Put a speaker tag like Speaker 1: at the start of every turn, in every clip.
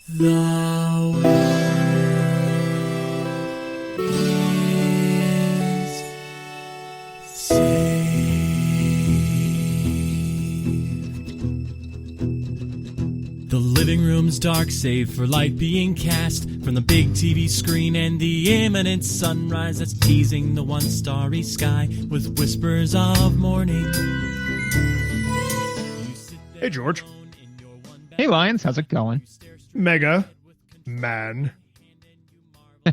Speaker 1: The world is saved. The living room's dark, save for light being cast from the big TV screen and the imminent sunrise that's teasing the one starry sky with whispers of morning.
Speaker 2: Hey, George.
Speaker 3: Hey, Lions, how's it going?
Speaker 2: Mega Man.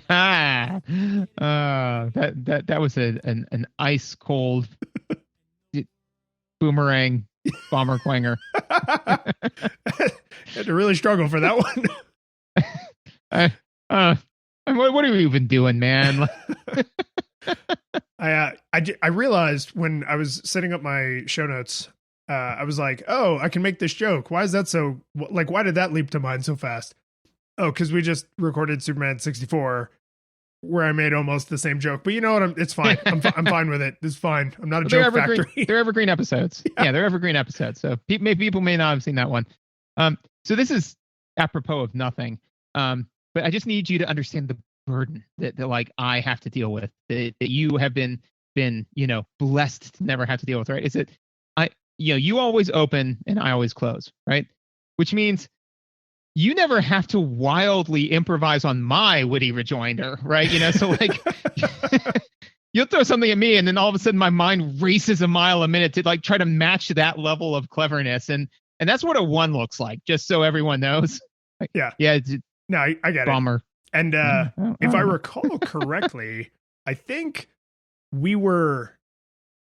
Speaker 3: that was an ice cold boomerang bomber clanger.
Speaker 2: Had to really struggle for that one.
Speaker 3: What are you even doing, man?
Speaker 2: I realized when I was setting up my show notes, I was like, oh, I can make this joke. Why is that so, like, why did that leap to mind so fast? Oh, because we just recorded Superman 64 where I made almost the same joke. But you know what? It's fine. I'm fine with it. It's fine. I'm not a joke factory.
Speaker 3: They're evergreen episodes. Yeah, they're evergreen episodes. So people may not have seen that one. So this is apropos of nothing. But I just need you to understand the burden that like I have to deal with, that you have been blessed to never have to deal with, right? Is it you always open and I always close, right? Which means you never have to wildly improvise on my witty rejoinder, right? So like you'll throw something at me and then all of a sudden my mind races a mile a minute to like try to match that level of cleverness. And that's what a 1 looks like, just so everyone knows.
Speaker 2: Yeah. No, I get
Speaker 3: bummer.
Speaker 2: it. And if I recall correctly, I think we were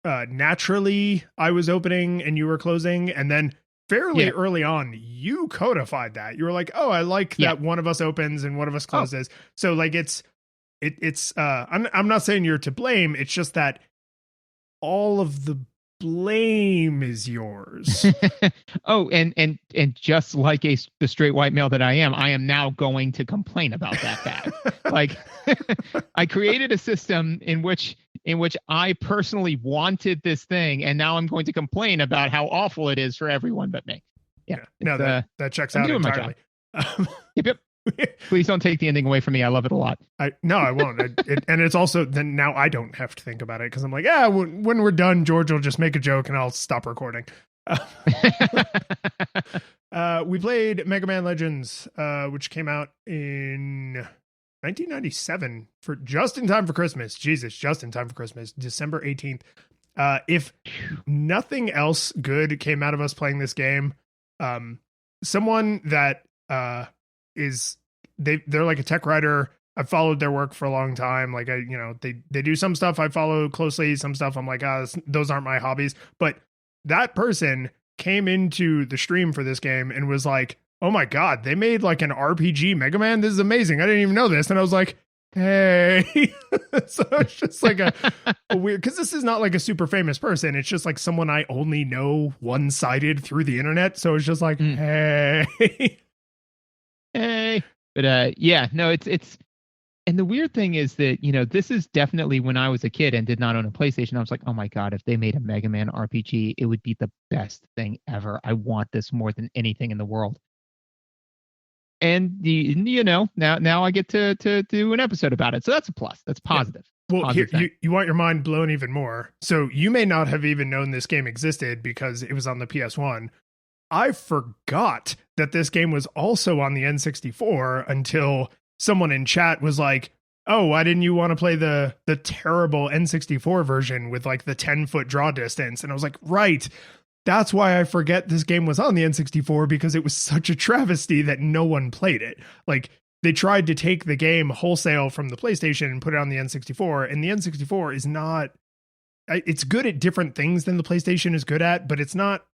Speaker 2: naturally, I was opening and you were closing, and then fairly early on, you codified that. You were like, "Oh, I like that one of us opens and one of us closes." So like it's I'm not saying you're to blame. It's just that all of the blame is yours.
Speaker 3: Oh, and just like the straight white male that I am now going to complain about that fact. Like I created a system in which I personally wanted this thing, and now I'm going to complain about how awful it is for everyone but me. Yeah.
Speaker 2: No, that checks out entirely.
Speaker 3: Yep. Please don't take the ending away from me. I love it a lot.
Speaker 2: I won't. And it's also then now I don't have to think about it because I'm like, when we're done, George will just make a joke and I'll stop recording. We played Mega Man Legends, which came out in 1997 for just in time for Christmas. Jesus, just in time for Christmas, December 18th. If nothing else good came out of us playing this game, someone that they're like a tech writer. I've followed their work for a long time. Like they do some stuff I follow closely, some stuff I'm like, those aren't my hobbies. But that person came into the stream for this game and was like, oh my God, they made like an RPG Mega Man. This is amazing. I didn't even know this. And I was like, hey. So it's just like a weird, because this is not like a super famous person. It's just like someone I only know one-sided through the internet. So it's just like, hey.
Speaker 3: Hey. But it's and the weird thing is that, this is definitely when I was a kid and did not own a PlayStation. I was like, oh my God, if they made a Mega Man RPG, it would be the best thing ever. I want this more than anything in the world. And now I get to do an episode about it. So that's a plus. That's positive.
Speaker 2: Yeah. Well, here, you want your mind blown even more. So you may not have even known this game existed because it was on the PS1. I forgot that this game was also on the N64 until someone in chat was like, oh, why didn't you want to play the terrible N64 version with like the 10-foot draw distance? And I was like, right. That's why I forget this game was on the N64, because it was such a travesty that no one played it. Like they tried to take the game wholesale from the PlayStation and put it on the N64, and the N64 is not, it's good at different things than the PlayStation is good at, but it's not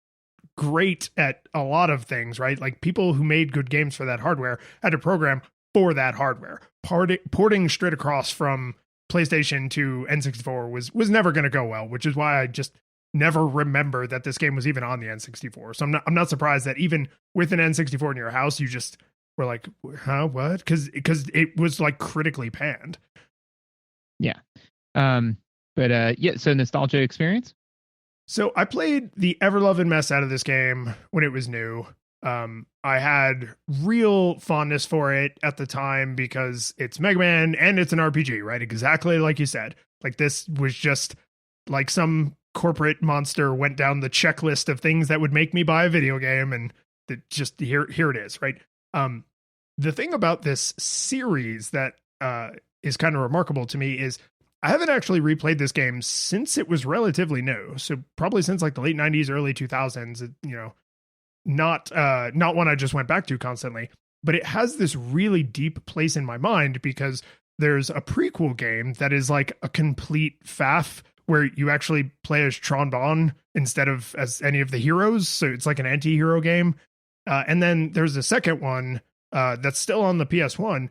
Speaker 2: great at a lot of things, right? Like people who made good games for that hardware had to program for that hardware. Porting straight across from PlayStation to N64 was never going to go well, which is why I just never remember that this game was even on the N64. So I'm not surprised that even with an N64 in your house, you just were like, huh, what? Because it was like critically panned.
Speaker 3: Yeah. So nostalgia experience?
Speaker 2: So I played the ever-loving mess out of this game when it was new. I had real fondness for it at the time because it's Mega Man and it's an RPG, right? Exactly like you said. Like this was just like some corporate monster went down the checklist of things that would make me buy a video game, and that just here it is, right? The thing about this series that is kind of remarkable to me is I haven't actually replayed this game since it was relatively new. So probably since like the late 90s, early 2000s, not one I just went back to constantly, but it has this really deep place in my mind because there's a prequel game that is like a complete faff where you actually play as Tron Bonne instead of as any of the heroes. So it's like an anti-hero game. And then there's a second one that's still on the PS1.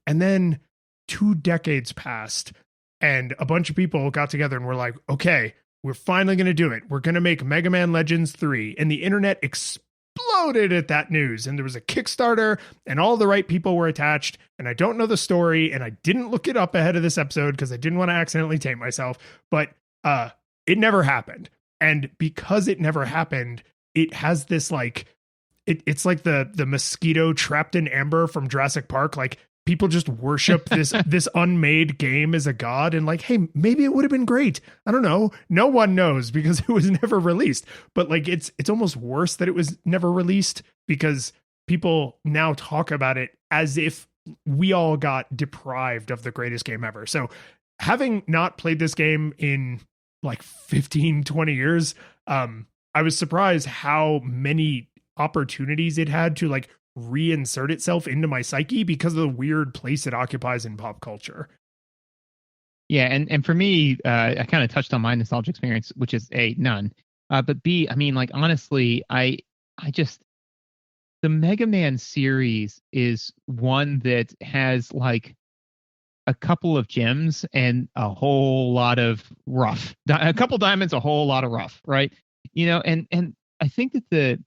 Speaker 2: And then 2 decades passed and a bunch of people got together and were like, okay, we're finally going to do it. We're going to make Mega Man Legends 3. And the internet exploded at that news. And there was a Kickstarter and all the right people were attached. And I don't know the story. And I didn't look it up ahead of this episode because I didn't want to accidentally taint myself. But it never happened. And because it never happened, it has this like, it's like the mosquito trapped in amber from Jurassic Park. Like people just worship this unmade game as a god and like, hey, maybe it would have been great. I don't know. No one knows because it was never released. But like it's almost worse that it was never released because people now talk about it as if we all got deprived of the greatest game ever. So having not played this game in like 15, 20 years, I was surprised how many opportunities it had to like reinsert itself into my psyche because of the weird place it occupies in pop culture.
Speaker 3: Yeah, and for me, I kind of touched on my nostalgia experience, which is A, none. But B, I mean, like honestly, I just the Mega Man series is one that has like a couple of gems and a whole lot of rough. A couple diamonds, a whole lot of rough, right? And I think that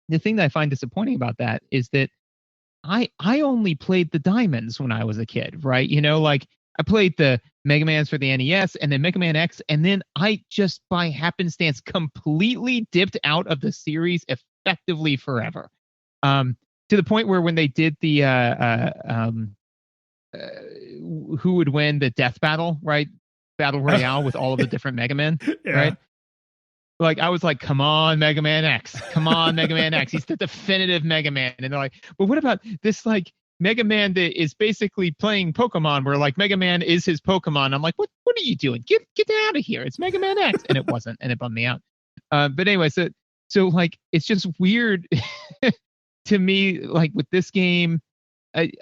Speaker 3: the thing that I find disappointing about that is that I only played the diamonds when I was a kid, right? Like I played the Mega Mans for the NES and then Mega Man X, and then I just by happenstance completely dipped out of the series effectively forever. To the point where when they did the who would win the death battle, right? Battle Royale with all of the different Mega Men, yeah. Right? Like I was like, come on, Mega Man X. Come on, Mega Man X. He's the definitive Mega Man. And they're like, well, what about this like Mega Man that is basically playing Pokemon where like Mega Man is his Pokemon? I'm like, what are you doing? Get out of here. It's Mega Man X. And it wasn't, and it bummed me out. But anyway, so like it's just weird to me, like with this game,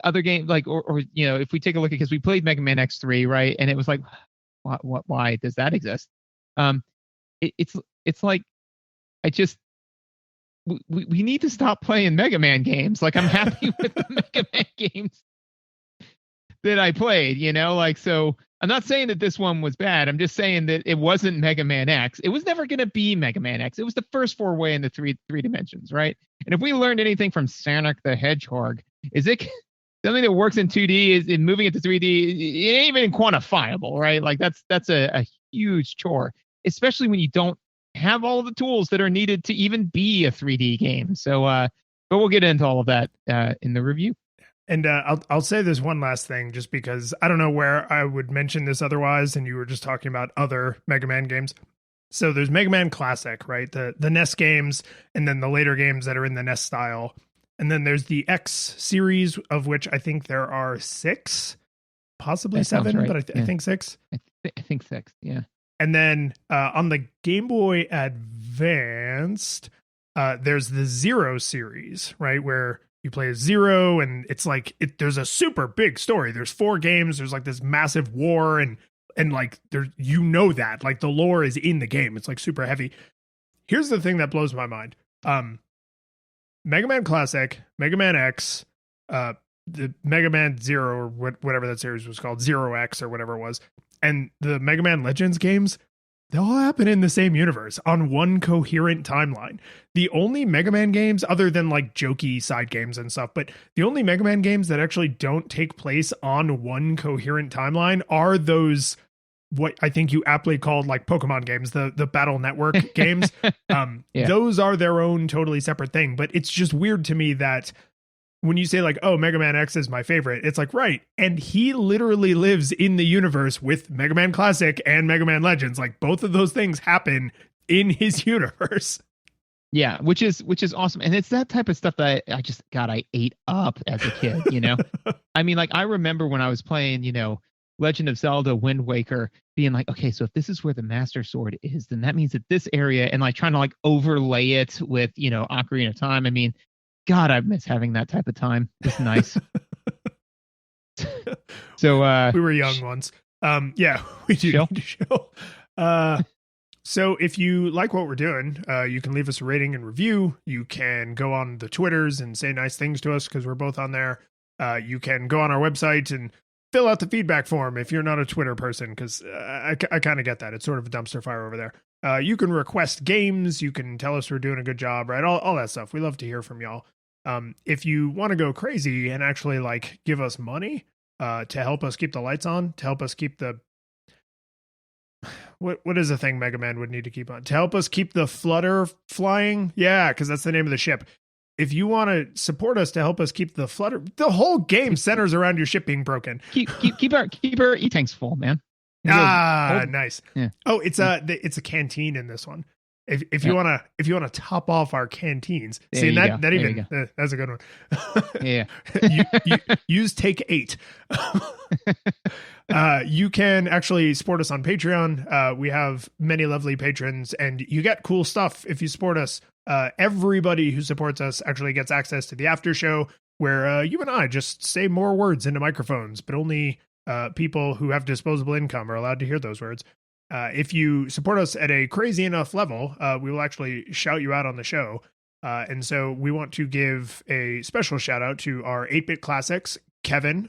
Speaker 3: other game, like or if we take a look at, because we played Mega Man X3, right? And it was like, why does that exist? It's like we need to stop playing Mega Man games. Like I'm happy with the Mega Man games that I played, like, so I'm not saying that this one was bad. I'm just saying that it wasn't Mega Man X. It was never going to be Mega Man X. It was the first foray in the three dimensions, right? And if we learned anything from Sonic the Hedgehog, is it something that works in 2D is in moving it to 3D? It ain't even quantifiable, right? Like that's a huge chore, especially when you don't have all of the tools that are needed to even be a 3D game. So, but we'll get into all of that in the review.
Speaker 2: And I'll say this one last thing, just because I don't know where I would mention this otherwise, and you were just talking about other Mega Man games. So there's Mega Man Classic, right? The NES games, and then the later games that are in the NES style. And then there's the X series, of which I think there are 6, possibly that 7, right. But I think 6.
Speaker 3: I think 6, yeah.
Speaker 2: And then on the Game Boy Advanced, there's the Zero series, right? Where you play as Zero, and it's like there's a super big story. There's 4 games. There's like this massive war, and like there's that like the lore is in the game. It's like super heavy. Here's the thing that blows my mind: Mega Man Classic, Mega Man X, the Mega Man Zero or whatever that series was called, Zero X or whatever it was. And the Mega Man Legends games, they all happen in the same universe on one coherent timeline. The only Mega Man games, other than like jokey side games and stuff, but the only Mega Man games that actually don't take place on one coherent timeline are those what I think you aptly called like Pokemon games, the Battle Network games.
Speaker 3: Yeah.
Speaker 2: Those are their own totally separate thing. But it's just weird to me that when you say like, oh, Mega Man X is my favorite, it's like, right. And he literally lives in the universe with Mega Man Classic and Mega Man Legends. Like both of those things happen in his universe.
Speaker 3: Yeah, which is awesome. And it's that type of stuff that I ate up as a kid, you know? I mean, like I remember when I was playing, you know, Legend of Zelda Wind Waker, being like, okay, so if this is where the Master Sword is, then that means that this area, and like trying to like overlay it with, you know, Ocarina of Time. I mean, God, I miss having that type of time. It's nice. So
Speaker 2: we were young once. Yeah, we do need to show. So if you like what we're doing, you can leave us a rating and review. You can go on the Twitters and say nice things to us because we're both on there. You can go on our website and fill out the feedback form if you're not a Twitter person, because I kind of get that. It's sort of a dumpster fire over there. You can request games. You can tell us we're doing a good job, right? All that stuff. We love to hear from y'all. If you want to go crazy and actually like give us money to help us keep the lights on, to help us keep the what is the thing Mega Man would need to keep on? To help us keep the flutter flying? Yeah, because that's the name of the ship. If you want to support us to help us keep the flutter, the whole game centers around your ship being broken.
Speaker 3: Keep our e-tanks full, man.
Speaker 2: Nice.
Speaker 3: Yeah.
Speaker 2: Oh, it's a canteen in this one. If you wanna top off our canteens,
Speaker 3: there
Speaker 2: see that's a good one.
Speaker 3: Yeah.
Speaker 2: Use take 8. You can actually support us on Patreon. We have many lovely patrons, and you get cool stuff if you support us. Everybody who supports us actually gets access to the after show, where you and I just say more words into microphones, but only people who have disposable income are allowed to hear those words. If you support us at a crazy enough level, we will actually shout you out on the show. And so we want to give a special shout out to our 8-Bit Classics, Kevin.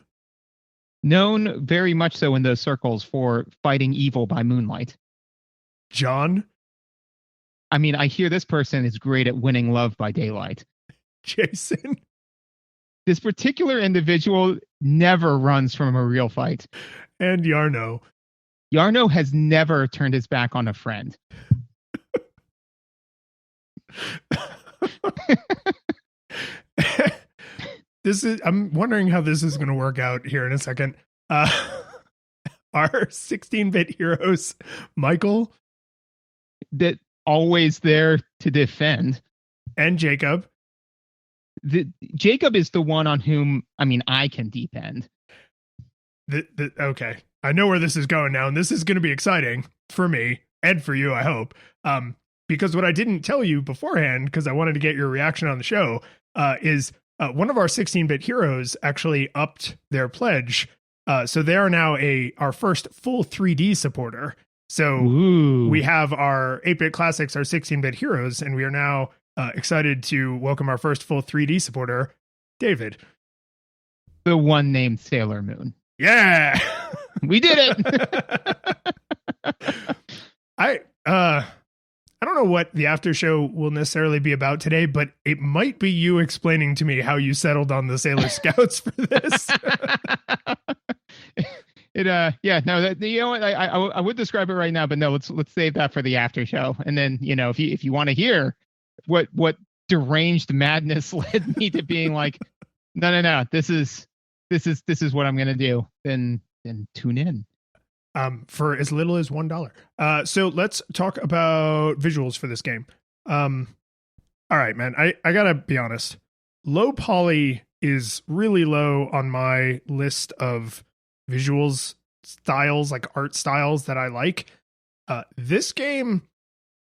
Speaker 3: Known very much so in those circles for fighting evil by moonlight.
Speaker 2: John.
Speaker 3: I mean, I hear this person is great at winning love by daylight.
Speaker 2: Jason.
Speaker 3: This particular individual never runs from a real fight.
Speaker 2: And Yarno.
Speaker 3: Yarno has never turned his back on a friend.
Speaker 2: I'm wondering how this is going to work out here in a second. Our 16-bit heroes, Michael.
Speaker 3: That always there to defend.
Speaker 2: And Jacob.
Speaker 3: Jacob is the one on whom, I mean, I can depend.
Speaker 2: Okay. I know where this is going now, and this is going to be exciting for me and for you, I hope. Because what I didn't tell you beforehand, because I wanted to get your reaction on the show, is one of our 16-bit heroes actually upped their pledge. So they are now our first full 3D supporter. So we have our 8-Bit Classics, our 16-bit heroes, and we are now excited to welcome our first full 3D supporter, David.
Speaker 3: The one named Sailor Moon.
Speaker 2: Yeah!
Speaker 3: We did it!
Speaker 2: I don't know what the after show will necessarily be about today, but it might be you explaining to me how you settled on the Sailor Scouts for this.
Speaker 3: I would describe it right now, but no, let's save that for the after show. And then, you know, if you want to hear what deranged madness led me to being like, no, this is what I'm gonna do, then tune in.
Speaker 2: For as little as $1. So let's talk about visuals for this game. All right, man. I gotta be honest. Low poly is really low on my list of visuals styles, like art styles that I like. This game,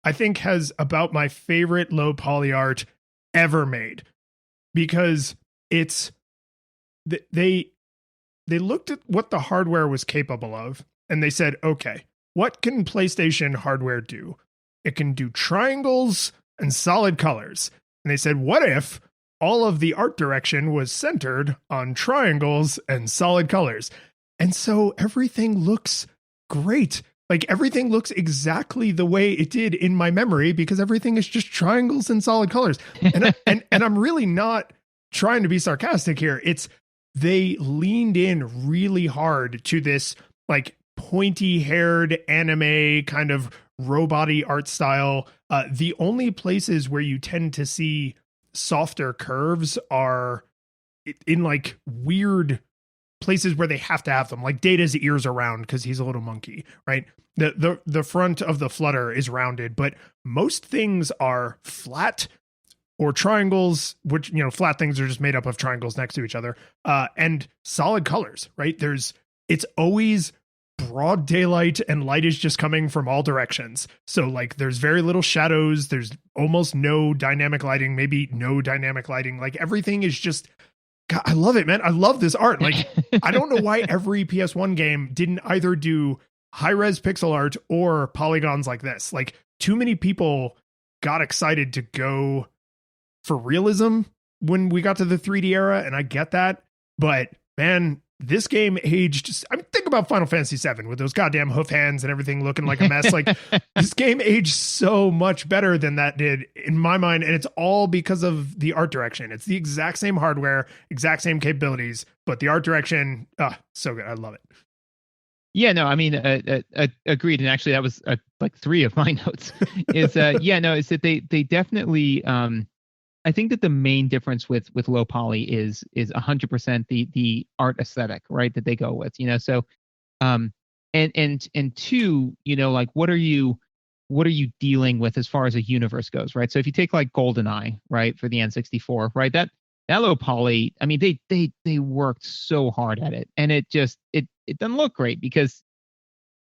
Speaker 2: I think, has about my favorite low poly art ever made, because it's they looked at what the hardware was capable of, and they said, okay, what can PlayStation hardware do? It can do triangles and solid colors. And they said, what if all of the art direction was centered on triangles and solid colors? And so everything looks great. Like everything looks exactly the way it did in my memory, because everything is just triangles and solid colors. And and I'm really not trying to be sarcastic here. They leaned in really hard to this like pointy-haired anime kind of robot-y art style. The only places where you tend to see softer curves are in like weird places where they have to have them, like Data's ears are round because he's a little monkey, right? The front of the Flutter is rounded, but most things are flat or triangles, which, you know, flat things are just made up of triangles next to each other, and solid colors, right? It's always broad daylight and light is just coming from all directions. So like there's very little shadows. There's almost no dynamic lighting, maybe no dynamic lighting. Like everything is just, God, I love it, man. I love this art. Like, I don't know why every PS1 game didn't either do high-res pixel art or polygons like this. Like, too many people got excited to go for realism when we got to the 3D era, and I get that. But, man, this game aged... I mean, think about Final Fantasy VII with those goddamn hoof hands and everything looking like a mess. Like, this game aged so much better than that did, in my mind, and it's all because of the art direction. It's the exact same hardware, exact same capabilities, but the art direction, so good. I love it.
Speaker 3: Yeah, no, I mean, agreed. And actually, that was like 3 of my notes. Is is that they definitely. I think that the main difference with low poly is 100% the art aesthetic, right? That they go with, you know. So, and two, you know, like what are you dealing with as far as a universe goes, right? So if you take like GoldenEye, right, for the N64, right, that low poly, I mean, they worked so hard at it, and it doesn't look great because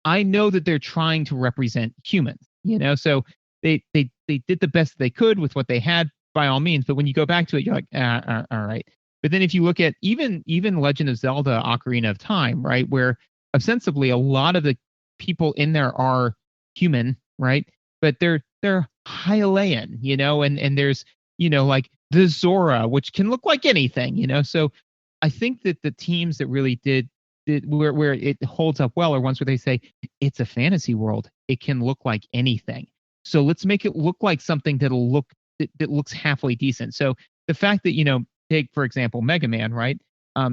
Speaker 3: I know that they're trying to represent humans, you know. So they did the best they could with what they had, by all means. But when you go back to it, you're like, all right. But then if you look at even Legend of Zelda Ocarina of Time, right, where ostensibly a lot of the people in there are human, right, but they're Hylian, you know, and there's, you know, like the Zora, which can look like anything, you know. So I think that the teams that really did where it holds up well are ones where they say it's a fantasy world, it can look like anything, so let's make it look like something that looks halfway decent. So the fact that, you know, take for example Mega Man, right?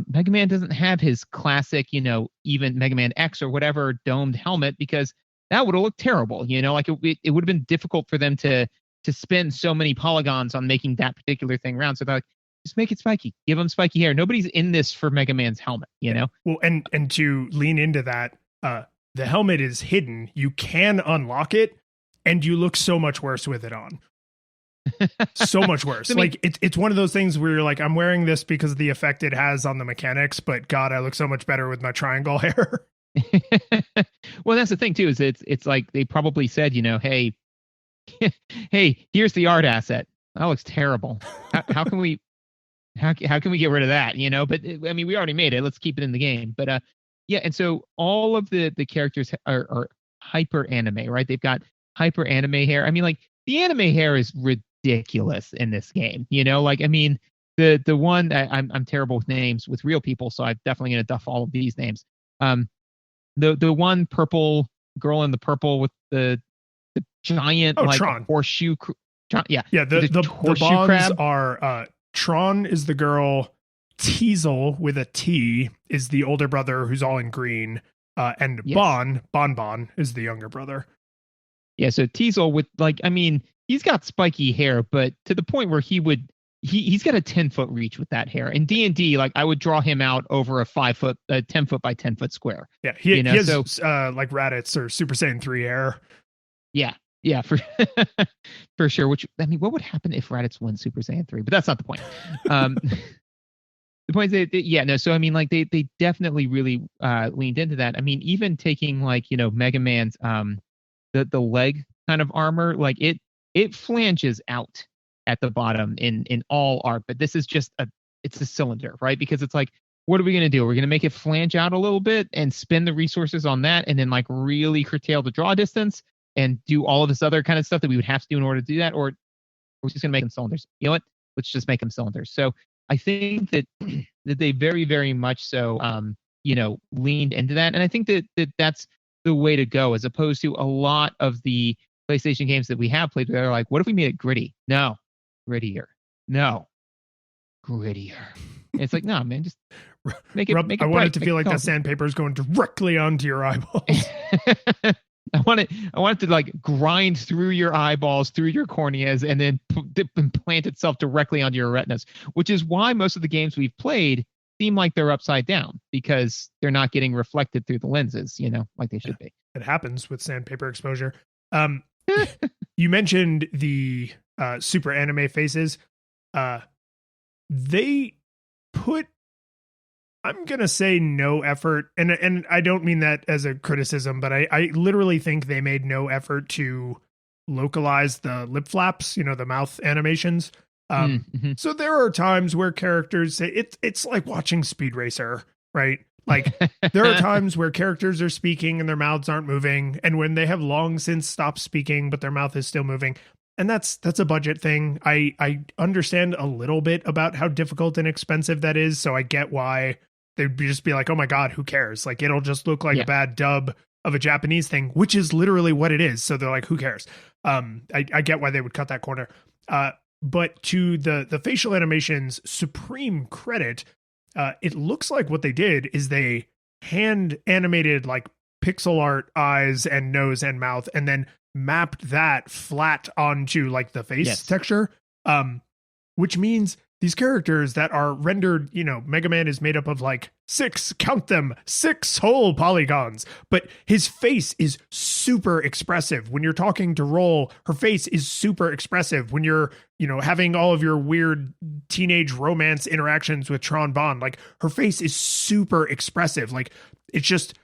Speaker 3: Mega Man doesn't have his classic, you know, even Mega Man X or whatever domed helmet, because that would have looked terrible, you know. Like it would have been difficult for them to spend so many polygons on making that particular thing round. So they're like, just make it spiky, give him spiky hair. Nobody's in this for Mega Man's helmet, you know.
Speaker 2: Well, and to lean into that, the helmet is hidden. You can unlock it, and you look so much worse with it on. So much worse. I mean, like it's one of those things where you're like, I'm wearing this because of the effect it has on the mechanics, but God, I look so much better with my triangle hair.
Speaker 3: Well, that's the thing too, is it's like they probably said, you know, hey, here's the art asset. That looks terrible. How can we get rid of that? You know, but I mean, we already made it. Let's keep it in the game. But yeah, and so all of the characters are hyper anime, right? They've got hyper anime hair. I mean, like the anime hair is ridiculous in this game. You know, like I mean, the one I'm terrible with names with real people, so I'm definitely gonna duff all of these names. The one purple girl in the purple with the giant like
Speaker 2: Tron.
Speaker 3: horseshoe. Yeah.
Speaker 2: The bonds are Tron is the girl, Teasel with a T is the older brother who's all in green, and yes. Bon is the younger brother.
Speaker 3: Yeah, so Teasel with like, I mean, he's got spiky hair, but to the point where he's got a 10-foot reach with that hair. In D&D, like I would draw him out over a 10-foot by 10-foot square.
Speaker 2: Yeah, he has like Raditz or Super Saiyan 3 hair.
Speaker 3: Yeah, for for sure. Which, I mean, what would happen if Raditz won Super Saiyan 3? But that's not the point. The point is so I mean, like they definitely really leaned into that. I mean, even taking like, you know, Mega Man's the leg kind of armor, like it flanges out at the bottom in all art, but this is just it's a cylinder, right? Because it's like, what are we going to do? We're going to make it flange out a little bit and spend the resources on that, and then like really curtail the draw distance and do all of this other kind of stuff that we would have to do in order to do that, or we're just going to make them cylinders. You know what? Let's just make them cylinders. So I think that they very, very much so, you know, leaned into that, and I think that that's the way to go, as opposed to a lot of the PlayStation games that we have played. They're like, what if we made it gritty? No, grittier. No, grittier. It's like, no, man, just make it.
Speaker 2: Rob,
Speaker 3: Make it
Speaker 2: I want
Speaker 3: bright,
Speaker 2: it to
Speaker 3: make
Speaker 2: feel
Speaker 3: it
Speaker 2: like the
Speaker 3: colorful.
Speaker 2: sandpaper is going directly onto your eyeballs.
Speaker 3: I want it to like grind through your eyeballs, through your corneas, and then implant itself directly onto your retinas. Which is why most of the games we've played seem like they're upside down because they're not getting reflected through the lenses, like they should be.
Speaker 2: It happens with sandpaper exposure. You mentioned the super anime faces. They put, I'm gonna say, no effort, and I don't mean that as a criticism, but I literally think they made no effort to localize the lip flaps, the mouth animations. So there are times where characters say it's like watching Speed Racer, right? Like there are times where characters are speaking and their mouths aren't moving, and when they have long since stopped speaking but their mouth is still moving. And that's a budget thing. I understand a little bit about how difficult and expensive that is, so I get why they'd just be like, oh my God, who cares? Like, it'll just look like a bad dub of a Japanese thing, which is literally what it is. So they're like, who cares? I get why they would cut that corner. But to the facial animations supreme credit, it looks like what they did is they hand animated like pixel art eyes and nose and mouth, and then mapped that flat onto like the face texture. Which means these characters that are rendered, Mega Man is made up of like 6 whole polygons, but his face is super expressive. When you're talking to Roll, her face is super expressive. When you're, having all of your weird teenage romance interactions with Tron Bond, like her face is super expressive. Like the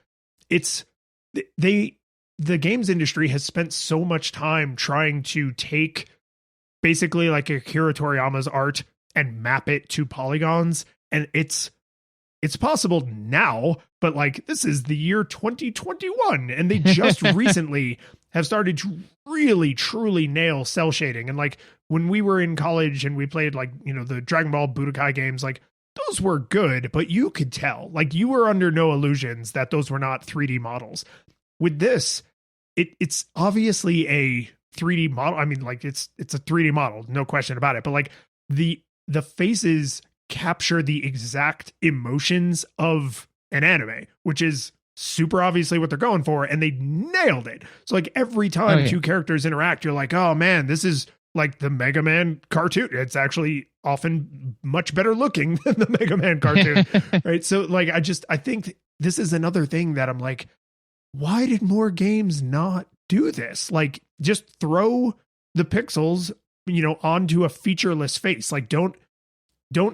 Speaker 2: games industry has spent so much time trying to take basically like Akira Toriyama's art and map it to polygons, and it's possible now, but like this is the year 2021, and they just recently have started to really truly nail cell shading. And like when we were in college and we played like the Dragon Ball Budokai games, like those were good, but you could tell, like you were under no illusions that those were not 3D models. With this, it's obviously a 3D model. I mean, like it's a 3D model, no question about it. But like the faces capture the exact emotions of an anime, which is super obviously what they're going for, and they nailed it. So like every time two characters interact, you're like, oh man, this is like the Mega Man cartoon. It's actually often much better looking than the Mega Man cartoon, right? So like I think this is another thing that I'm like, why did more games not do this? Like just throw the pixels, onto a featureless face. Like don't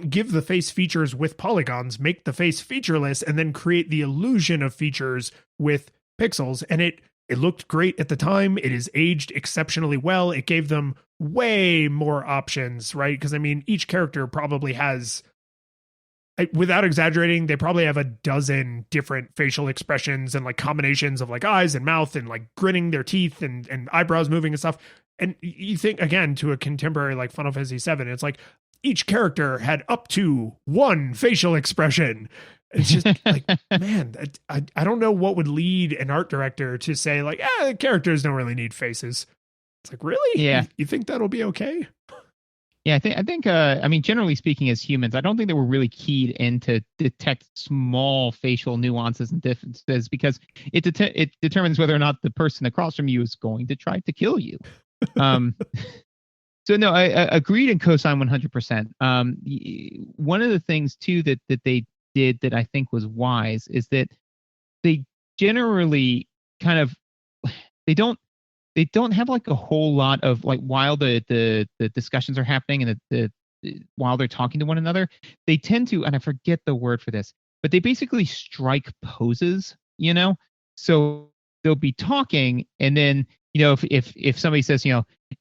Speaker 2: give the face features with polygons, make the face featureless, and then create the illusion of features with pixels. And it looked great at the time. It is aged exceptionally well. It gave them way more options, right? Because I mean, each character probably has, without exaggerating, they probably have a dozen different facial expressions and like combinations of like eyes and mouth and like gritting their teeth and eyebrows moving and stuff. And you think again to a contemporary like Final Fantasy VII, it's like each character had up to one facial expression. It's just like, man, I don't know what would lead an art director to say like, characters don't really need faces. It's like, really?
Speaker 3: Yeah.
Speaker 2: You think that'll be okay?
Speaker 3: Yeah, I think. I mean, generally speaking, as humans, I don't think that we're really keyed in to detect small facial nuances and differences because it determines whether or not the person across from you is going to try to kill you. So no, I agreed and co-signed 100%. One of the things too that they did that I think was wise is that they generally kind of they don't have like a whole lot of like while the discussions are happening and the while they're talking to one another, they tend to, and I forget the word for this, but they basically strike poses, so they'll be talking and then, if somebody says,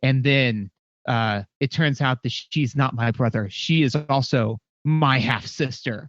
Speaker 3: and then it turns out that she's not my brother, she is also my half sister.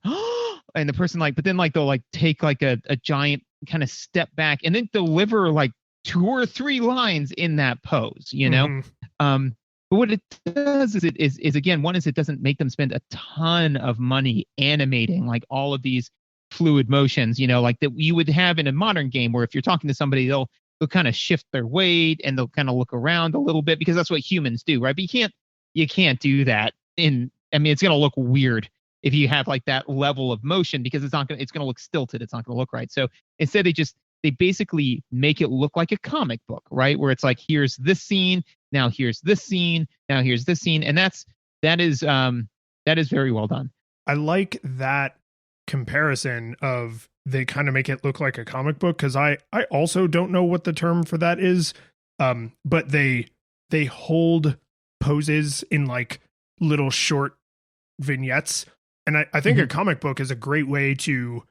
Speaker 3: And the person but then they'll like take like a giant kind of step back and then deliver like 2 or 3 lines in that pose,
Speaker 2: Mm-hmm.
Speaker 3: But what it does is again, one is it doesn't make them spend a ton of money animating like all of these fluid motions, like that you would have in a modern game where if you're talking to somebody, they'll kind of shift their weight and they'll kind of look around a little bit because that's what humans do, right? But you can't do that in I mean, it's going to look weird if you have like that level of motion because it's going to look stilted. It's not going to look right. So instead they basically make it look like a comic book, right? Where it's like, here's this scene, now here's this scene, now here's this scene. And that is very well done.
Speaker 2: I like that comparison of they kind of make it look like a comic book, because I also don't know what the term for that is. But they hold poses in like little short vignettes. And I think a comic book is a great way to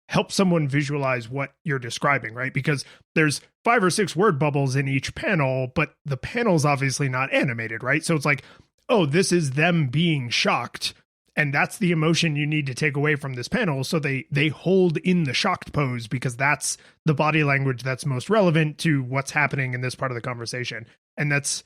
Speaker 2: help someone visualize what you're describing, right? Because there's 5 or 6 word bubbles in each panel, but the panel's obviously not animated, right? So it's like, oh, this is them being shocked. And that's the emotion you need to take away from this panel. So they hold in the shocked pose because that's the body language that's most relevant to what's happening in this part of the conversation. And that's,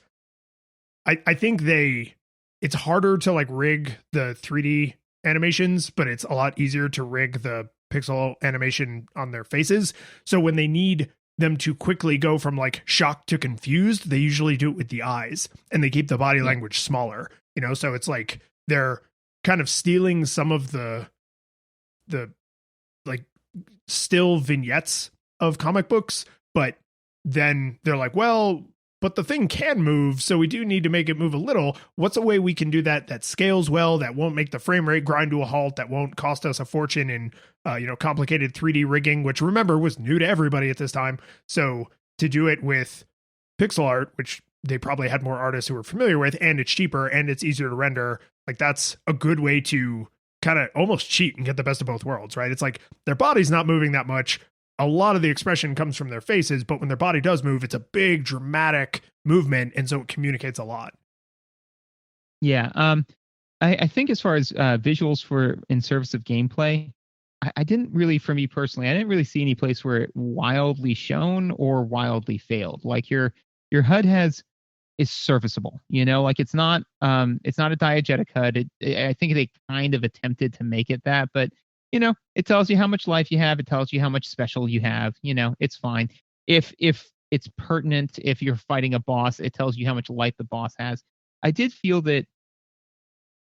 Speaker 2: I think it's harder to like rig the 3D animations, but it's a lot easier to rig the pixel animation on their faces. So when they need them to quickly go from like shocked to confused, they usually do it with the eyes, and they keep the body language smaller, so it's like they're kind of stealing some of the like still vignettes of comic books, but then they're like, well, but the thing can move, so we do need to make it move a little. What's a way we can do that scales well, that won't make the frame rate grind to a halt, that won't cost us a fortune in complicated 3D rigging, which, remember, was new to everybody at this time. So to do it with pixel art, which they probably had more artists who were familiar with, and it's cheaper and it's easier to render, like that's a good way to kind of almost cheat and get the best of both worlds, right? It's like their body's not moving that much. A lot of the expression comes from their faces, but when their body does move, it's a big dramatic movement, and so it communicates a lot.
Speaker 3: Yeah, I think as far as visuals for in service of gameplay, I didn't really, for me personally, I didn't really see any place where it wildly shone or wildly failed. Like your HUD is serviceable, like it's not a diegetic HUD. I think they kind of attempted to make it that, but it tells you how much life you have. It tells you how much special you have. It's fine. If it's pertinent, if you're fighting a boss, it tells you how much life the boss has. I did feel that,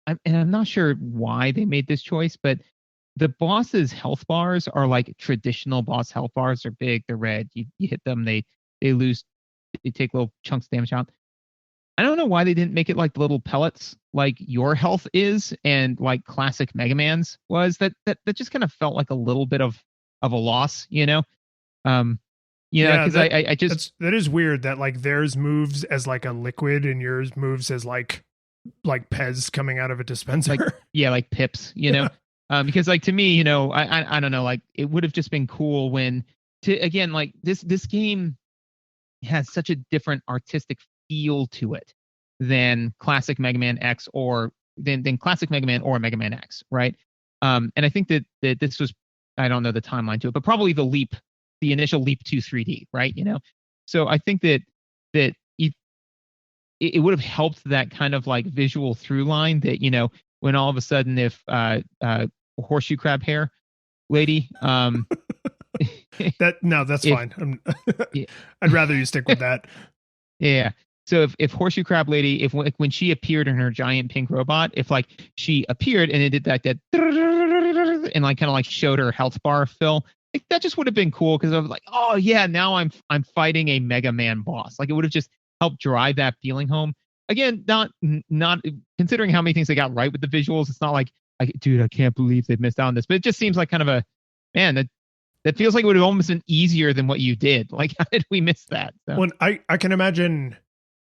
Speaker 3: and I'm not sure why they made this choice, but the boss's health bars are like traditional boss health bars. They're big, they're red. You hit them, they take little chunks of damage out. I don't know why they didn't make it like the little pellets like your health is and like classic Mega Man's was. That just kind of felt like a little bit of a loss, because
Speaker 2: that is weird that like theirs moves as like a liquid and yours moves as like Pez coming out of a dispenser.
Speaker 3: Like Pips, because like to me, I don't know, like it would have just been cool when again, like this game has such a different artistic feel to it than classic Mega Man X or than classic Mega Man or Mega Man X, right? And I think that this was, I don't know the timeline to it, but probably the initial leap to 3D, right? So I think that it would have helped that kind of like visual through line that when all of a sudden if horseshoe crab hair lady
Speaker 2: that's fine. I'd rather you stick with that.
Speaker 3: Yeah. So if Horseshoe Crab Lady, when she appeared in her giant pink robot, if like she appeared and it did that and like kind of like showed her health bar fill, like that just would have been cool because I was like, oh yeah, now I'm fighting a Mega Man boss. Like it would have just helped drive that feeling home. Again, not considering how many things they got right with the visuals, it's not like, dude, I can't believe they missed out on this. But it just seems like kind of a, man, that feels like it would have almost been easier than what you did. Like, how did we miss that? So.
Speaker 2: Well, I can imagine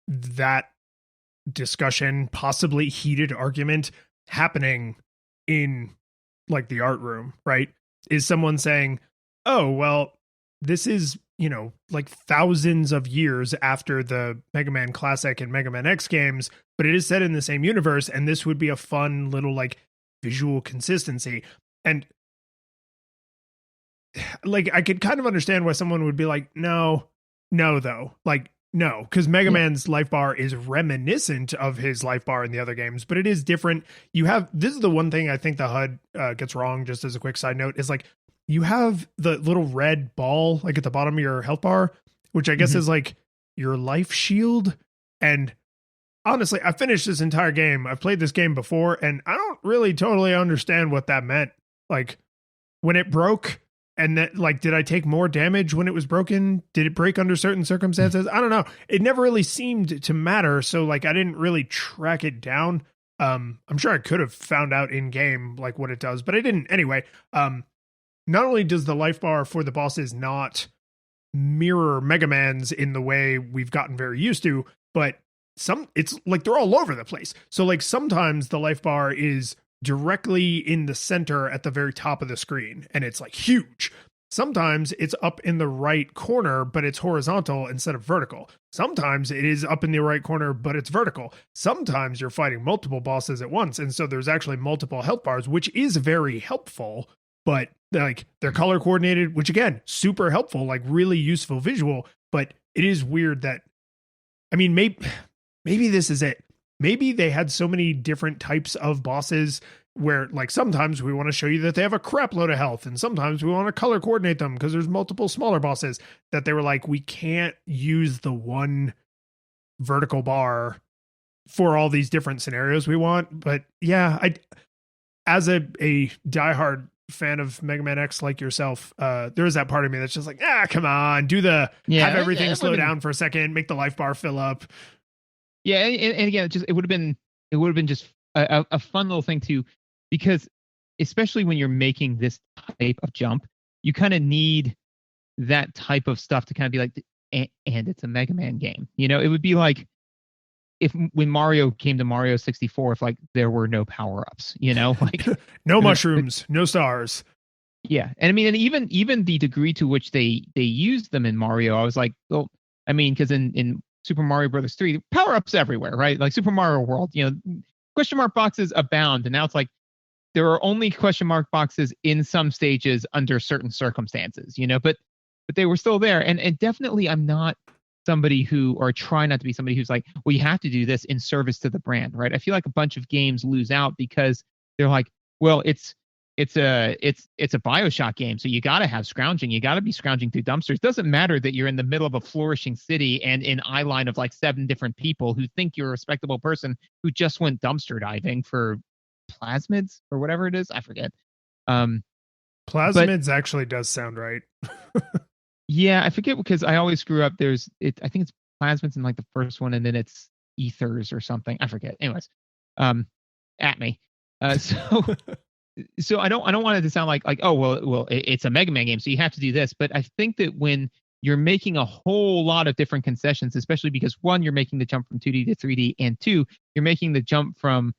Speaker 2: that discussion, possibly heated argument, happening in like the art room, right? Is someone saying, oh, well, this is, like thousands of years after the Mega Man Classic and Mega Man X games, but it is set in the same universe, and this would be a fun little like visual consistency. And like I could kind of understand why someone would be like, no, though. Like, no, because Mega Man's life bar is reminiscent of his life bar in the other games, but it is different. This is the one thing I think the HUD gets wrong, just as a quick side note, is like you have the little red ball like at the bottom of your health bar, which I guess is like your life shield. And honestly, I finished this entire game. I've played this game before, and I don't really totally understand what that meant. Like, when it broke, and that, like, did I take more damage when it was broken? Did it break under certain circumstances? I don't know. It never really seemed to matter, so like I didn't really track it down. I'm sure I could have found out in game like what it does, but I didn't. Anyway, not only does the life bar for the bosses not mirror Mega Man's in the way we've gotten very used to, but it's like they're all over the place. So like sometimes the life bar is directly in the center at the very top of the screen and it's like huge. Sometimes it's up in the right corner, but it's horizontal instead of vertical. Sometimes it is up in the right corner, but it's vertical. Sometimes you're fighting multiple bosses at once. And so there's actually multiple health bars, which is very helpful, but like they're color coordinated, which again, super helpful, like really useful visual. But it is weird that, I mean, maybe this is it. Maybe they had so many different types of bosses where like sometimes we want to show you that they have a crap load of health and sometimes we want to color coordinate them because there's multiple smaller bosses, that they were like, we can't use the one vertical bar for all these different scenarios we want. But yeah, as a diehard fan of Mega Man X like yourself, there is that part of me that's just like, come on, have everything slow down for a second, make the life bar fill up.
Speaker 3: Yeah, and again, it would have been just a fun little thing too, because especially when you're making this type of jump, you kind of need that type of stuff to kind of be like, and it's a Mega Man game. You know, it would be like when Mario came to Mario 64, if like there were no power-ups, you know, like
Speaker 2: no mushrooms, no stars.
Speaker 3: Yeah, and I mean, and even the degree to which they used them in Mario, I was like, well, I mean, because in Super Mario Brothers 3, power-ups everywhere, right? Like Super Mario World, you know, question mark boxes abound, and now it's like there are only question mark boxes in some stages under certain circumstances, you know, but they were still there, and definitely I'm not somebody who, or try not to be somebody who's like, well, you have to do this in service to the brand, right? I feel like a bunch of games lose out because they're like, well, it's a BioShock game, so you got to have scrounging. You got to be scrounging through dumpsters. Doesn't matter that you're in the middle of a flourishing city and in eye line of like 7 different people who think you're a respectable person who just went dumpster diving for plasmids or whatever it is. I forget.
Speaker 2: Plasmids actually does sound right.
Speaker 3: Yeah, I forget because I always screw up. I think it's plasmids in like the first one, and then it's ethers or something. I forget. Anyways, at me. So I don't want it to sound like oh well it's a Mega Man game, so you have to do this. But I think that when you're making a whole lot of different concessions, especially because 1, you're making the jump from 2D to 3D, and 2, you're making the jump from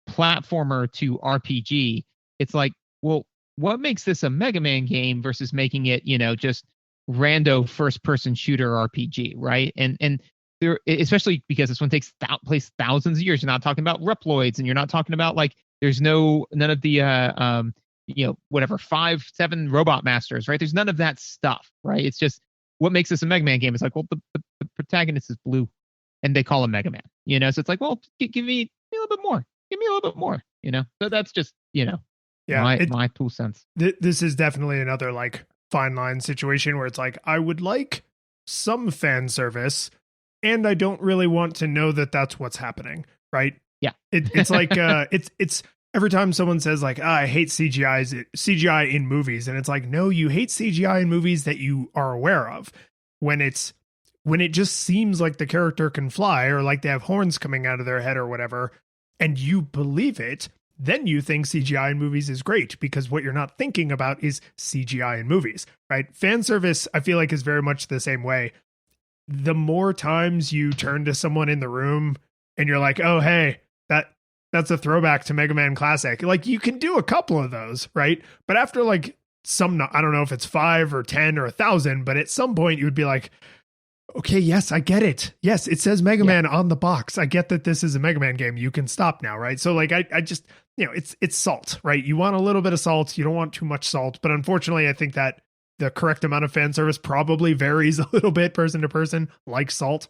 Speaker 3: platformer to RPG. It's like, well, what makes this a Mega Man game versus making it, you know, just rando first person shooter RPG, right? And there, especially because this one takes place thousands of years. You're not talking about Reploids, and you're not talking about like there's none of the you know, whatever 5-7 robot masters, right? There's none of that stuff, right? It's just what makes this a Mega Man game is like, well, the protagonist is blue and they call him Mega Man, you know? So it's like, well, give me a little bit more. Give me a little bit more, you know? So that's just, you know, my 2 cents.
Speaker 2: This is definitely another like fine line situation where it's like, I would like some fan service and I don't really want to know that that's what's happening, right?
Speaker 3: Yeah.
Speaker 2: It's like it's every time someone says like, I hate CGI in movies, and it's like, no, you hate CGI in movies that you are aware of. When it just seems like the character can fly or like they have horns coming out of their head or whatever, and you believe it, then you think CGI in movies is great, because what you're not thinking about is CGI in movies, right? Fan service, I feel like, is very much the same way. The more times you turn to someone in the room and you're like, oh, hey, that's a throwback to Mega Man Classic. Like, you can do a couple of those, right? But after like I don't know if it's 5 or 10 or 1,000, but at some point you would be like, okay, yes, I get it. Yes, it says Mega Man on the box. I get that this is a Mega Man game. You can stop now, right? So like, I just, you know, it's salt, right? You want a little bit of salt. You don't want too much salt. But unfortunately, I think that the correct amount of fan service probably varies a little bit person to person, like salt.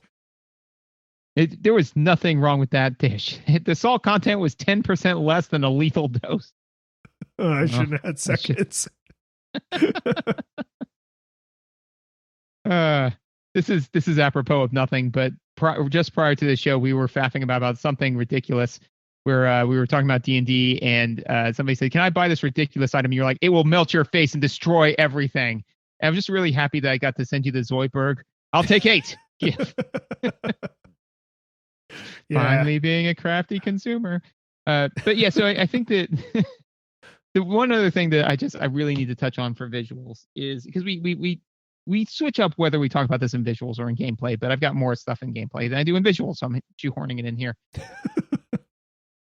Speaker 3: There was nothing wrong with that dish. The salt content was 10% less than a lethal dose.
Speaker 2: I shouldn't have had seconds.
Speaker 3: This is apropos of nothing, but just prior to the show, we were faffing about something ridiculous where we were talking about D&D, and somebody said, "Can I buy this ridiculous item?" You're like, "It will melt your face and destroy everything." And I'm just really happy that I got to send you the Zoidberg. I'll take 8. Gift. Finally being a crafty consumer. But yeah, so I think that the one other thing that I really need to touch on for visuals is because we switch up whether we talk about this in visuals or in gameplay, but I've got more stuff in gameplay than I do in visuals, so I'm shoehorning it in here.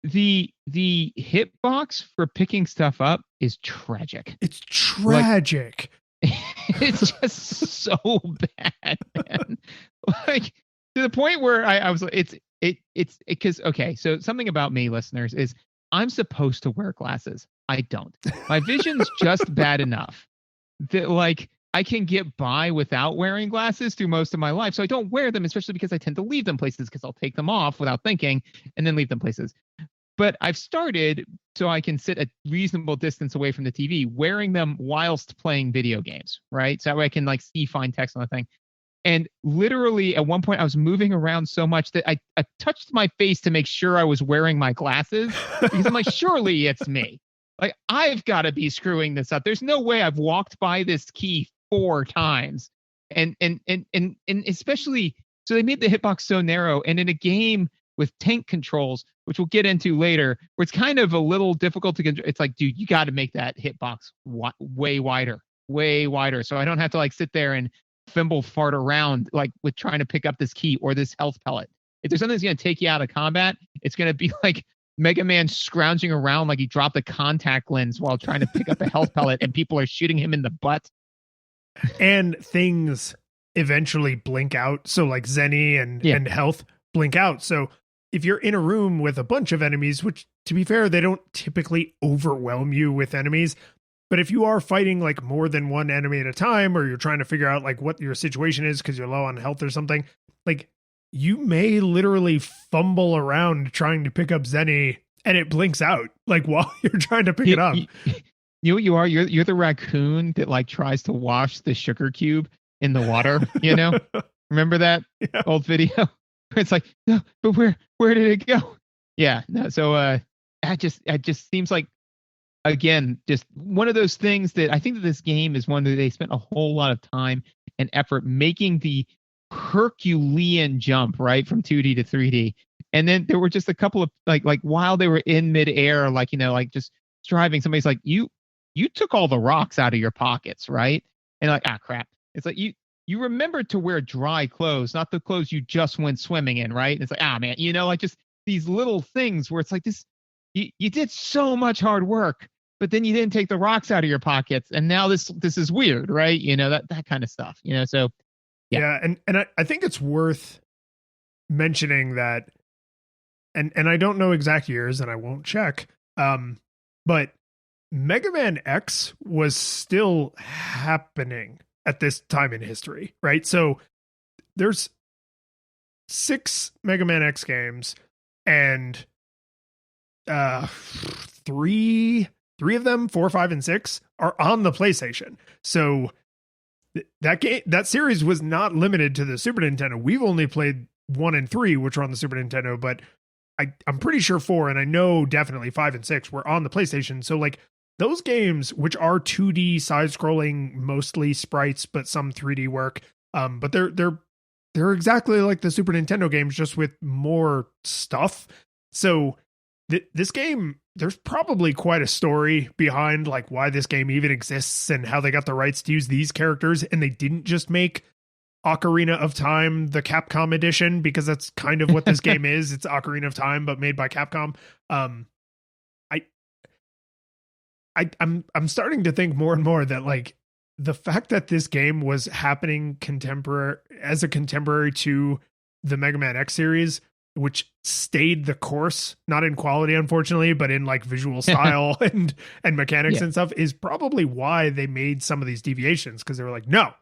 Speaker 3: The hitbox for picking stuff up is tragic.
Speaker 2: It's tragic.
Speaker 3: It's just so bad, man. Like to the point where I was like, it's because okay, so something about me, listeners, is I'm supposed to wear glasses. I don't. My vision's just bad enough that like I can get by without wearing glasses through most of my life. So I don't wear them, especially because I tend to leave them places because I'll take them off without thinking and then leave them places. But I've started so I can sit a reasonable distance away from the TV wearing them whilst playing video games, right? So that way I can like see fine text on the thing. And literally at one point I was moving around so much that I touched my face to make sure I was wearing my glasses because I'm like, surely it's me. Like I've got to be screwing this up. There's no way I've walked by this key 4 times. And especially, so they made the hitbox so narrow, and in a game with tank controls, which we'll get into later, where it's kind of a little difficult to control. It's like, dude, you got to make that hitbox way wider. So I don't have to like sit there and fimble fart around like with trying to pick up this key or this health pellet. If there's something that's going to take you out of combat, it's going to be like Mega Man scrounging around like he dropped a contact lens while trying to pick up a health pellet and people are shooting him in the butt.
Speaker 2: And things eventually blink out. So like Zenny and health blink out. So if you're in a room with a bunch of enemies, which to be fair, they don't typically overwhelm you with enemies. But if you are fighting like more than one enemy at a time, or you're trying to figure out like what your situation is because you're low on health or something, like you may literally fumble around trying to pick up Zenny and it blinks out like while you're trying to pick it up.
Speaker 3: You know what you are? You're the raccoon that like tries to wash the sugar cube in the water, you know? Remember that old video? It's like, no, but where did it go? Yeah, no, so it just seems like, again, just one of those things that I think that this game is one that they spent a whole lot of time and effort making the Herculean jump, right, from 2D to 3D. And then there were just a couple of like while they were in midair, like, you know, like just striving, somebody's like, you took all the rocks out of your pockets, right? And like, crap. It's like you remembered to wear dry clothes, not the clothes you just went swimming in, right? And it's like, man, you know, like just these little things where it's like this, you did so much hard work, but then you didn't take the rocks out of your pockets, and now this is weird, right? You know, that kind of stuff, you know. So
Speaker 2: yeah, and I think it's worth mentioning that, and I don't know exact years, and I won't check, but Mega Man X was still happening at this time in history, right? So there's 6 Mega Man X games, and three of them, 4, 5, and 6, are on the PlayStation. So that series was not limited to the Super Nintendo. We've only played 1 and 3, which are on the Super Nintendo, but I'm pretty sure 4, and I know definitely 5 and 6 were on the PlayStation. So like those games, which are 2D side-scrolling, mostly sprites, but some 3D work, but they're exactly like the Super Nintendo games, just with more stuff. So this game, there's probably quite a story behind like why this game even exists and how they got the rights to use these characters, and they didn't just make Ocarina of Time the Capcom edition, because that's kind of what this game is. It's Ocarina of Time, but made by Capcom. I'm starting to think more and more that like the fact that this game was happening contemporary to the Mega Man X series, which stayed the course, not in quality, unfortunately, but in like visual style and mechanics and stuff, is probably why they made some of these deviations. Because they were like, no,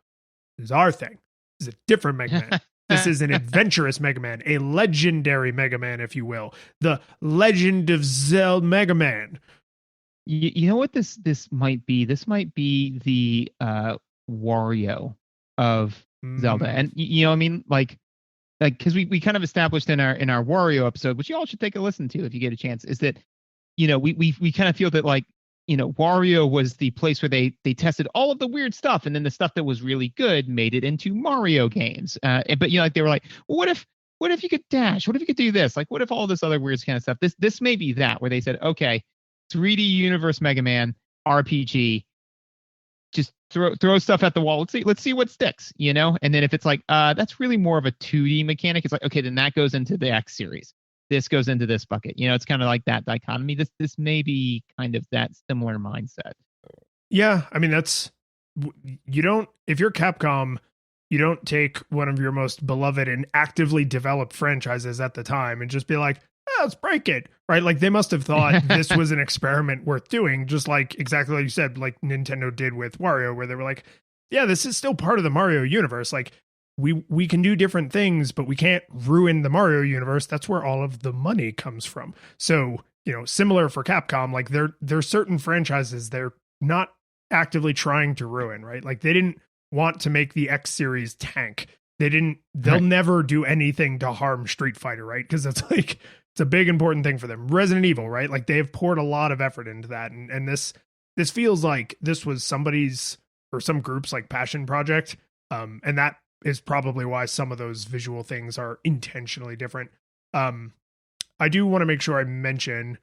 Speaker 2: this is our thing. This is a different Mega Man. This is an adventurous Mega Man, a legendary Mega Man, if you will. The Legend of Zelda Mega Man.
Speaker 3: You know what this might be? This might be the Wario of Zelda. And, you know, I mean, like, like, because we kind of established in our Wario episode, which you all should take a listen to if you get a chance, is that, we kind of feel that, like, Wario was the place where they tested all of the weird stuff, and then the stuff that was really good made it into Mario games. But like they were like, well, what if you could dash? What if you could do this? Like, what if all this other weird kind of stuff? This may be that, where they said, okay, 3D universe Mega Man RPG, just throw stuff at the wall. Let's see what sticks, And then if it's like, that's really more of a 2D mechanic, it's like, okay, then that goes into the X series. This goes into this bucket. It's kind of like that dichotomy. This may be kind of that similar mindset.
Speaker 2: Yeah, I mean, if you're Capcom, you don't take one of your most beloved and actively developed franchises at the time and just be like, let's break it, right? Like, they must have thought this was an experiment worth doing, just like exactly like you said, like Nintendo did with Wario, where they were like, yeah, this is still part of the Mario universe. Like, we can do different things, but we can't ruin the Mario universe. That's where all of the money comes from. So, similar for Capcom, like there's certain franchises they're not actively trying to ruin, right? Like, they didn't want to make the X series tank. They'll
Speaker 3: right.
Speaker 2: never do anything to harm Street Fighter, right? Because that's like, it's a big important thing for them. Resident Evil, right? Like, they've poured a lot of effort into that. And this feels like this was somebody's or some group's like passion project. And that is probably why some of those visual things are intentionally different. I do want to make sure I mention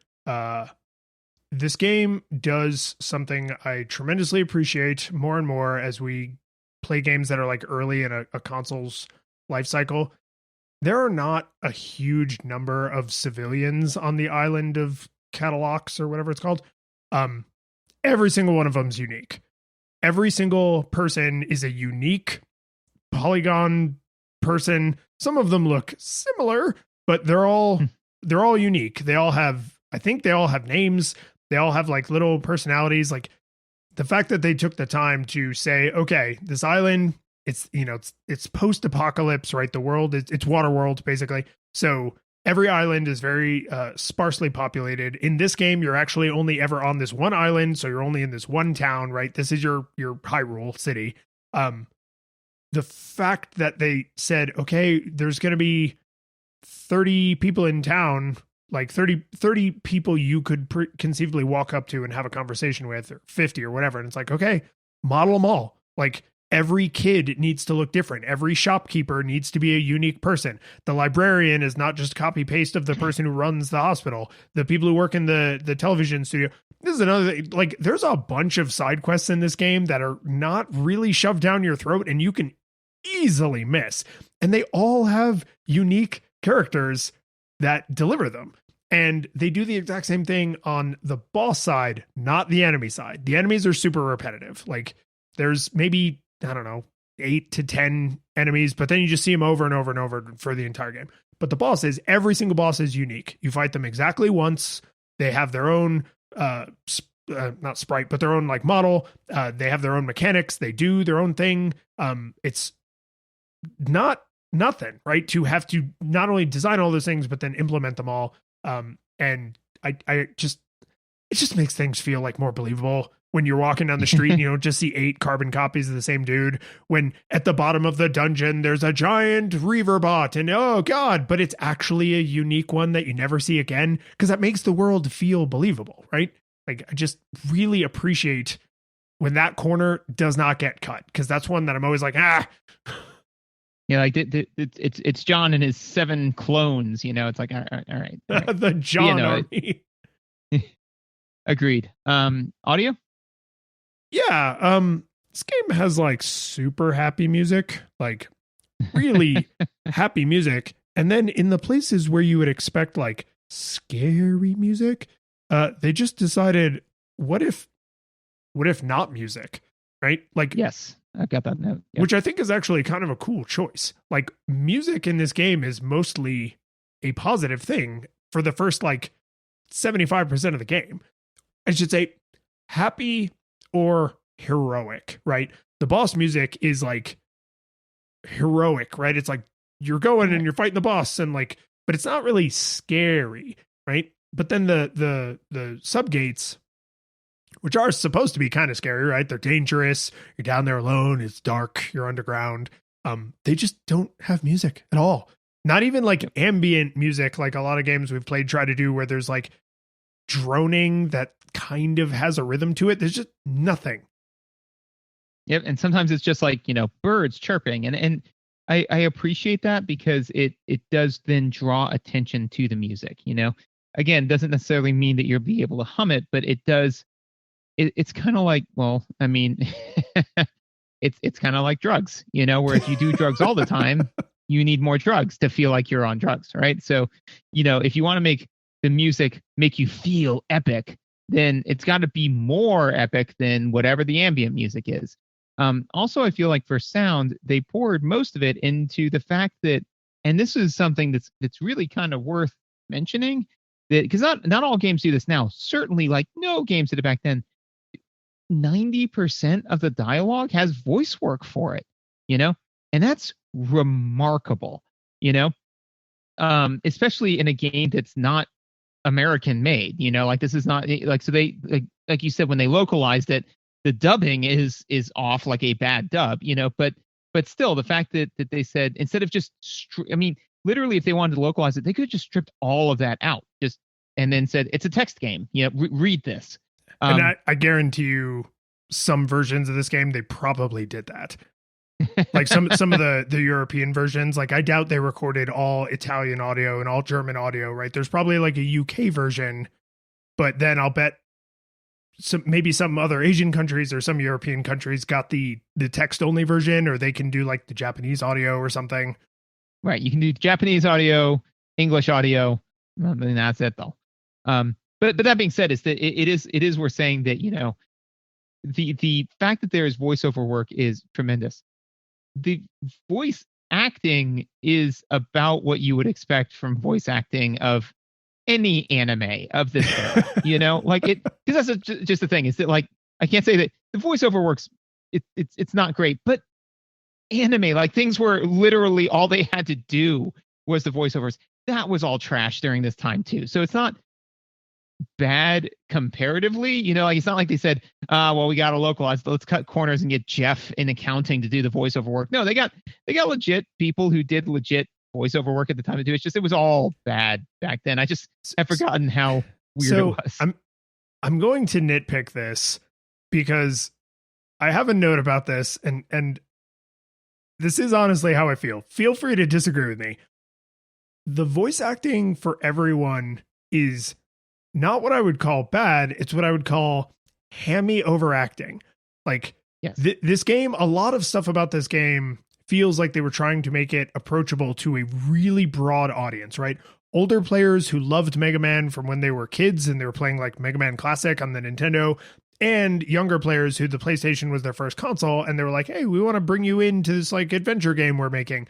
Speaker 2: this game does something I tremendously appreciate more and more as we play games that are like early in a console's life cycle. There are not a huge number of civilians on the island of Catalox or whatever it's called. Every single one of them is unique. Every single person is a unique polygon person. Some of them look similar, but they're all unique. They all have names. They all have like little personalities. Like, the fact that they took the time to say, okay, this island, it's post-apocalypse, right? The world it's Waterworld basically. So every island is very sparsely populated. In this game, you're actually only ever on this one island, so you're only in this one town, right? This is your Hyrule city. The fact that they said, okay, there's going to be 30 people in town, like 30 people you could conceivably walk up to and have a conversation with, or 50 or whatever. And it's like, okay, model them all. Like, every kid needs to look different. Every shopkeeper needs to be a unique person. The librarian is not just copy paste of the person who runs the hospital. The people who work in the television studio. This is another thing. Like, there's a bunch of side quests in this game that are not really shoved down your throat and you can easily miss. And they all have unique characters that deliver them. And they do the exact same thing on the boss side, not the enemy side. The enemies are super repetitive. Like, there's maybe, I don't know, 8 to 10 enemies, but then you just see them over and over and over for the entire game. But the bosses, every single boss is unique. You fight them exactly once. They have their own, not sprite, but their own like model. They have their own mechanics. They do their own thing. It's not nothing, right? To have to not only design all those things, but then implement them all. And it just makes things feel like more believable when you're walking down the street and you don't just see 8 carbon copies of the same dude. When at the bottom of the dungeon, there's a giant Reaver bot and oh God, but it's actually a unique one that you never see again. Cause that makes the world feel believable, right? Like, I just really appreciate when that corner does not get cut. Cause that's one that I'm always like,
Speaker 3: Yeah, like it's John and his 7 clones. It's like all right.
Speaker 2: The John army.
Speaker 3: Agreed. Audio.
Speaker 2: Yeah. This game has like super happy music, like really happy music, and then in the places where you would expect like scary music, they just decided, what if not music, right? Like,
Speaker 3: yes. I got that note. Yep.
Speaker 2: Which I think is actually kind of a cool choice. Like, music in this game is mostly a positive thing for the first like 75% of the game. I should say happy or heroic, right? The boss music is like heroic, right? It's like you're going and you're fighting the boss and like, but it's not really scary, right? But then the subgates, which are supposed to be kind of scary, right? They're dangerous. You're down there alone. It's dark. You're underground. They just don't have music at all. Not even like ambient music, like a lot of games we've played try to do, where there's like droning that kind of has a rhythm to it. There's just nothing.
Speaker 3: Yep, and sometimes it's just like, birds chirping, and I appreciate that because it does then draw attention to the music. Again, doesn't necessarily mean that you'll be able to hum it, but it does. It's kind of like, well, I mean, it's kind of like drugs, where if you do drugs all the time, you need more drugs to feel like you're on drugs, right? So, if you want to make the music make you feel epic, then it's got to be more epic than whatever the ambient music is. Also, I feel like for sound, they poured most of it into the fact that, and this is something that's really kind of worth mentioning, that because not all games do this now. Certainly, like no games did it back then. 90% of the dialogue has voice work for it, and that's remarkable, especially in a game that's not American made, like this is not like, so they like you said, when they localized it, the dubbing is off, like a bad dub, but still the fact that they said, instead of just literally, if they wanted to localize it, they could have just stripped all of that out, and then said it's a text game, read this.
Speaker 2: And I guarantee you some versions of this game, they probably did that. Like some of the European versions, like I doubt they recorded all Italian audio and all German audio, right? There's probably like a UK version, but then I'll bet maybe some other Asian countries or some European countries got the text only version, or they can do like the Japanese audio or something.
Speaker 3: Right. You can do Japanese audio, English audio. I mean, that's it though. But that being said, is that it is worth saying that, the fact that there is voiceover work is tremendous. The voice acting is about what you would expect from voice acting of any anime of this era, like it, because that's just the thing, is that like I can't say that the voiceover works, it's not great, but anime, like things where literally all they had to do was the voiceovers, that was all trash during this time too. So it's not bad comparatively, like it's not like they said, well, we got to localize, let's cut corners and get Jeff in accounting to do the voiceover work. No, they got legit people who did legit voiceover work at the time to do it. It's just, it was all bad back then. I just have forgotten how weird it was.
Speaker 2: I'm going to nitpick this because I have a note about this, and this is honestly how I feel. Feel free to disagree with me. The voice acting for everyone is not what I would call bad. It's what I would call hammy overacting. Like,
Speaker 3: yes.
Speaker 2: This game, a lot of stuff about this game feels like they were trying to make it approachable to a really broad audience, right? Older players who loved Mega Man from when they were kids and they were playing like Mega Man Classic on the Nintendo, and younger players who the PlayStation was their first console, and they were like, hey, we want to bring you into this like adventure game we're making.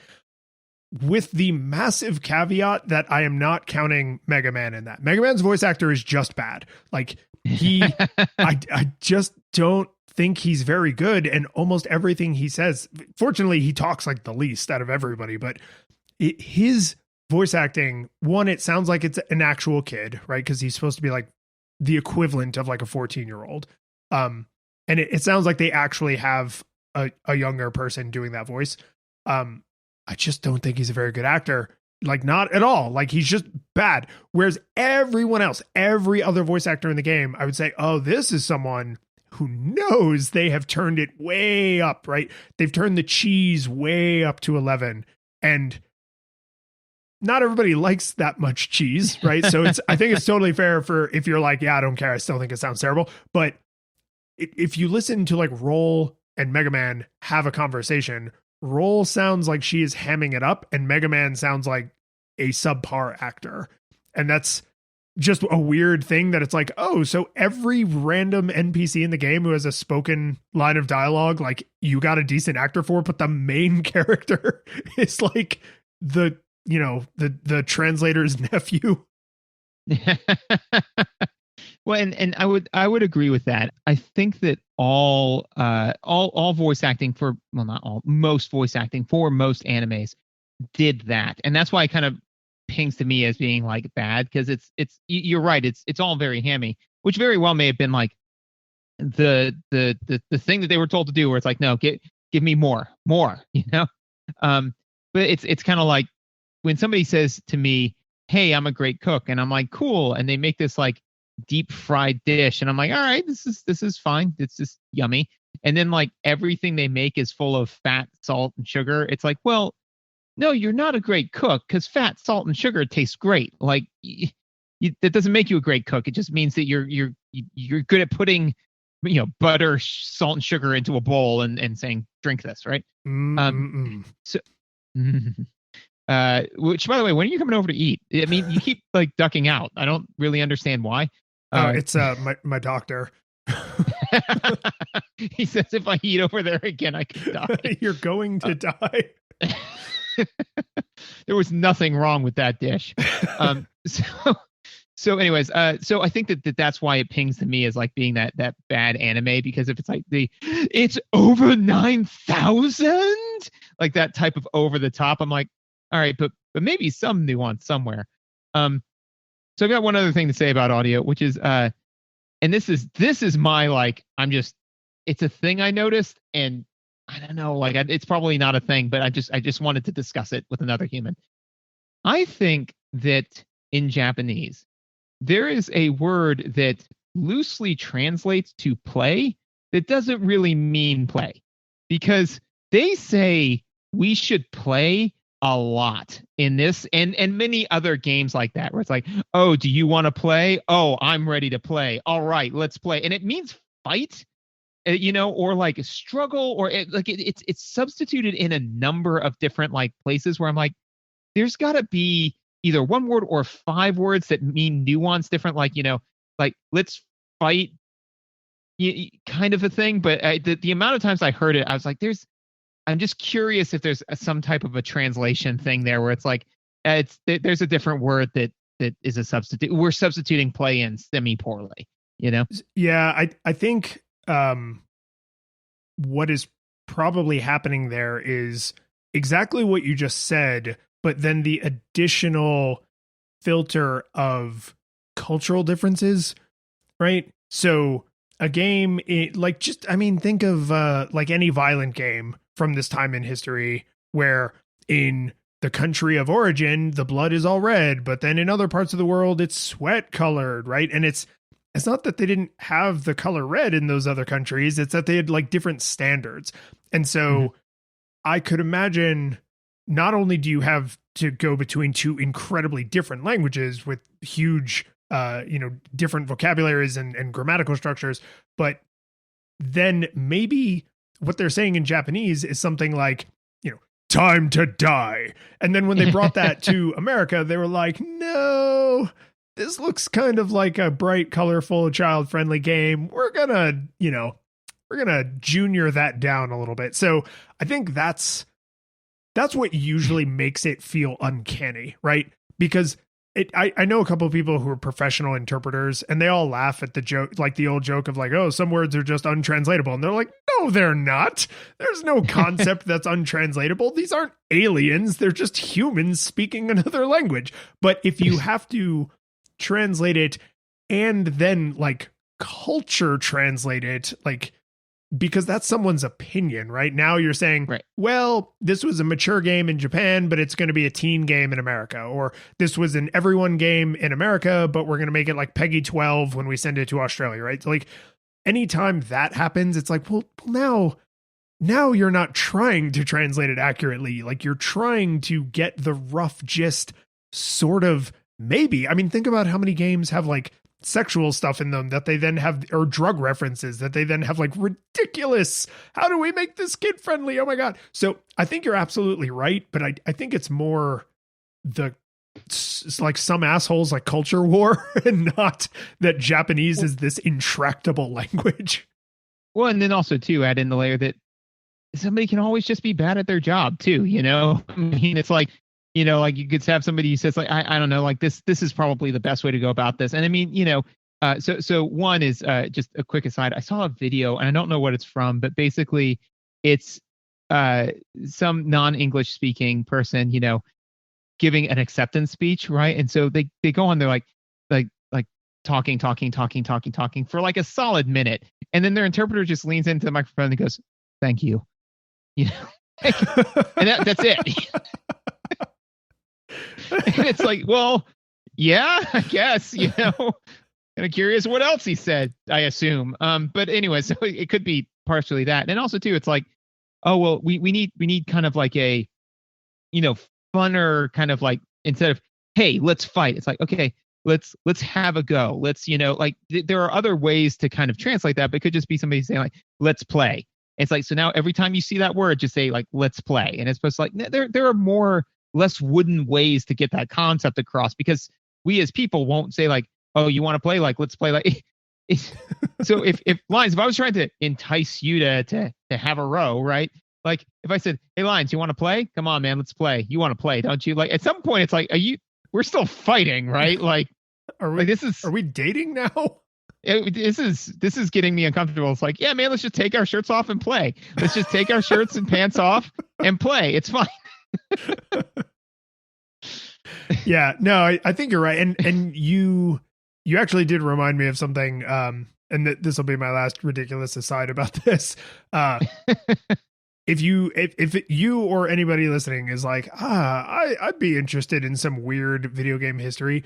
Speaker 2: With the massive caveat that I am not counting Mega Man in that. Mega Man's voice actor is just bad. Like I just don't think he's very good. And almost everything he says, fortunately, he talks like the least out of everybody, but his voice acting, one, it sounds like it's an actual kid, right? Because he's supposed to be like the equivalent of like a 14-year-old. And it sounds like they actually have a younger person doing that voice. I just don't think he's a very good actor. Like, not at all. Like, he's just bad. Whereas everyone else, every other voice actor in the game, I would say, oh, this is someone who knows they have turned it way up, right? They've turned the cheese way up to 11. And not everybody likes that much cheese, right? So I think it's totally fair for if you're like, yeah, I don't care, I still think it sounds terrible. But if you listen to like Roll and Mega Man have a conversation, Roll sounds like she is hamming it up, and Mega Man sounds like a subpar actor. And that's just a weird thing that it's like, oh, so every random NPC in the game who has a spoken line of dialogue, like you got a decent actor for, but the main character is like the translator's nephew.
Speaker 3: Well, and I would agree with that. I think that all voice acting for, well, not all, most voice acting for most animes did that, and that's why it kind of pings to me as being like bad, because it's you're right, it's all very hammy, which very well may have been like the thing that they were told to do, where it's like, no, give me more, but it's kind of like when somebody says to me, "Hey, I'm a great cook," and I'm like, "Cool," and they make this like deep fried dish, and I'm like, "All right, this is fine. It's just yummy." And then like everything they make is full of fat, salt, and sugar. It's like, well, no, you're not a great cook because fat, salt, and sugar taste great. Like that doesn't make you a great cook. It just means that you're good at putting, butter, salt, and sugar into a bowl and saying, "Drink this," right? So, which by the way, when are you coming over to eat? I mean, you keep like ducking out. I don't really understand why.
Speaker 2: It's my doctor.
Speaker 3: He says if I eat over there again, I could die.
Speaker 2: You're going to die.
Speaker 3: There was nothing wrong with that dish. So anyways, so I think that's why it pings to me as like being that bad anime, because if it's like it's over 9,000, like that type of over the top, I'm like, all right, but maybe some nuance somewhere. So I've got one other thing to say about audio, which is and this is my like, it's a thing I noticed, and I don't know, like it's probably not a thing, but I just wanted to discuss it with another human. I think that in Japanese, there is a word that loosely translates to play that doesn't really mean play, because they say we should play a lot in this and many other games like that, where it's like, oh, do you want to play? Oh, I'm ready to play. All right, let's play. And it means fight, or like struggle, or it's substituted in a number of different like places where I'm like, there's got to be either one word or 5 words that mean nuance different, like, like let's fight kind of a thing. But the amount of times I heard it, I was like, I'm just curious if there's some type of a translation thing there where it's like, there's a different word that is a substitute. We're substituting play in semi poorly,
Speaker 2: Yeah, I think what is probably happening there is exactly what you just said, but then the additional filter of cultural differences, right? So a game, think of like any violent game from this time in history, where in the country of origin, the blood is all red, but then in other parts of the world, it's sweat colored, right? And it's not that they didn't have the color red in those other countries. It's that they had like different standards. And so I could imagine not only do you have to go between 2 incredibly different languages with huge, different vocabularies and grammatical structures, but then maybe what they're saying in Japanese is something like, time to die. And then when they brought that to America, they were like, no, this looks kind of like a bright, colorful, child-friendly game. We're gonna junior that down a little bit. So I think that's what usually makes it feel uncanny, right? Because I know a couple of people who are professional interpreters, and they all laugh at the joke, like the old joke of like, oh, some words are just untranslatable. And they're like, no, they're not. There's no concept that's untranslatable. These aren't aliens. They're just humans speaking another language. But if you have to translate it and then like culture translate it, like, because that's someone's opinion, right? Now you're saying,
Speaker 3: right,
Speaker 2: well, this was a mature game in Japan, but it's going to be a teen game in America. Or this was an everyone game in America, but we're going to make it like Peggy 12 when we send it to Australia, right? So like anytime that happens, it's like, well, now you're not trying to translate it accurately. Like you're trying to get the rough gist, sort of, maybe. I mean, think about how many games have like sexual stuff in them that they then have, or drug references that they then have like ridiculous. How do we make this kid friendly? Oh my God. So I think you're absolutely right. But I think it's more it's like some assholes like culture war and not that Japanese is this intractable language.
Speaker 3: Well, and then also too, add in the layer that somebody can always just be bad at their job too. I mean, it's like, like you could have somebody who says like, I don't know, like this is probably the best way to go about this. And I mean, so one is just a quick aside. I saw a video and I don't know what it's from, but basically it's some non-English speaking person, giving an acceptance speech. Right. And so they go on, they're like talking for like a solid minute. And then their interpreter just leans into the microphone and goes, thank you. And that's it. And it's like, well, yeah, I guess, kind of curious what else he said, I assume. But anyway, so it could be partially that. And also too, it's like, oh, well, we need kind of like a, funner kind of like, instead of, hey, let's fight. It's like, okay, let's have a go. Let's, there are other ways to kind of translate that, but it could just be somebody saying like, let's play. It's like, so now every time you see that word, just say like, let's play. And it's supposed to like, there are less wooden ways to get that concept across, because we as people won't say like, oh, you want to play? Like, let's play. Like, so if Lions, if I was trying to entice you to have a row, right? Like if I said, hey Lions, you want to play? Come on, man, let's play. You want to play, don't you? Like at some point it's like, we're still fighting, right? Like,
Speaker 2: are we dating now?
Speaker 3: This is getting me uncomfortable. It's like, yeah, man, let's just take our shirts off and play. Let's just take our shirts and pants off and play. It's fine.
Speaker 2: Yeah, no, I think you're right. And you actually did remind me of something. And this will be my last ridiculous aside about this. If you or anybody listening is like, I'd be interested in some weird video game history,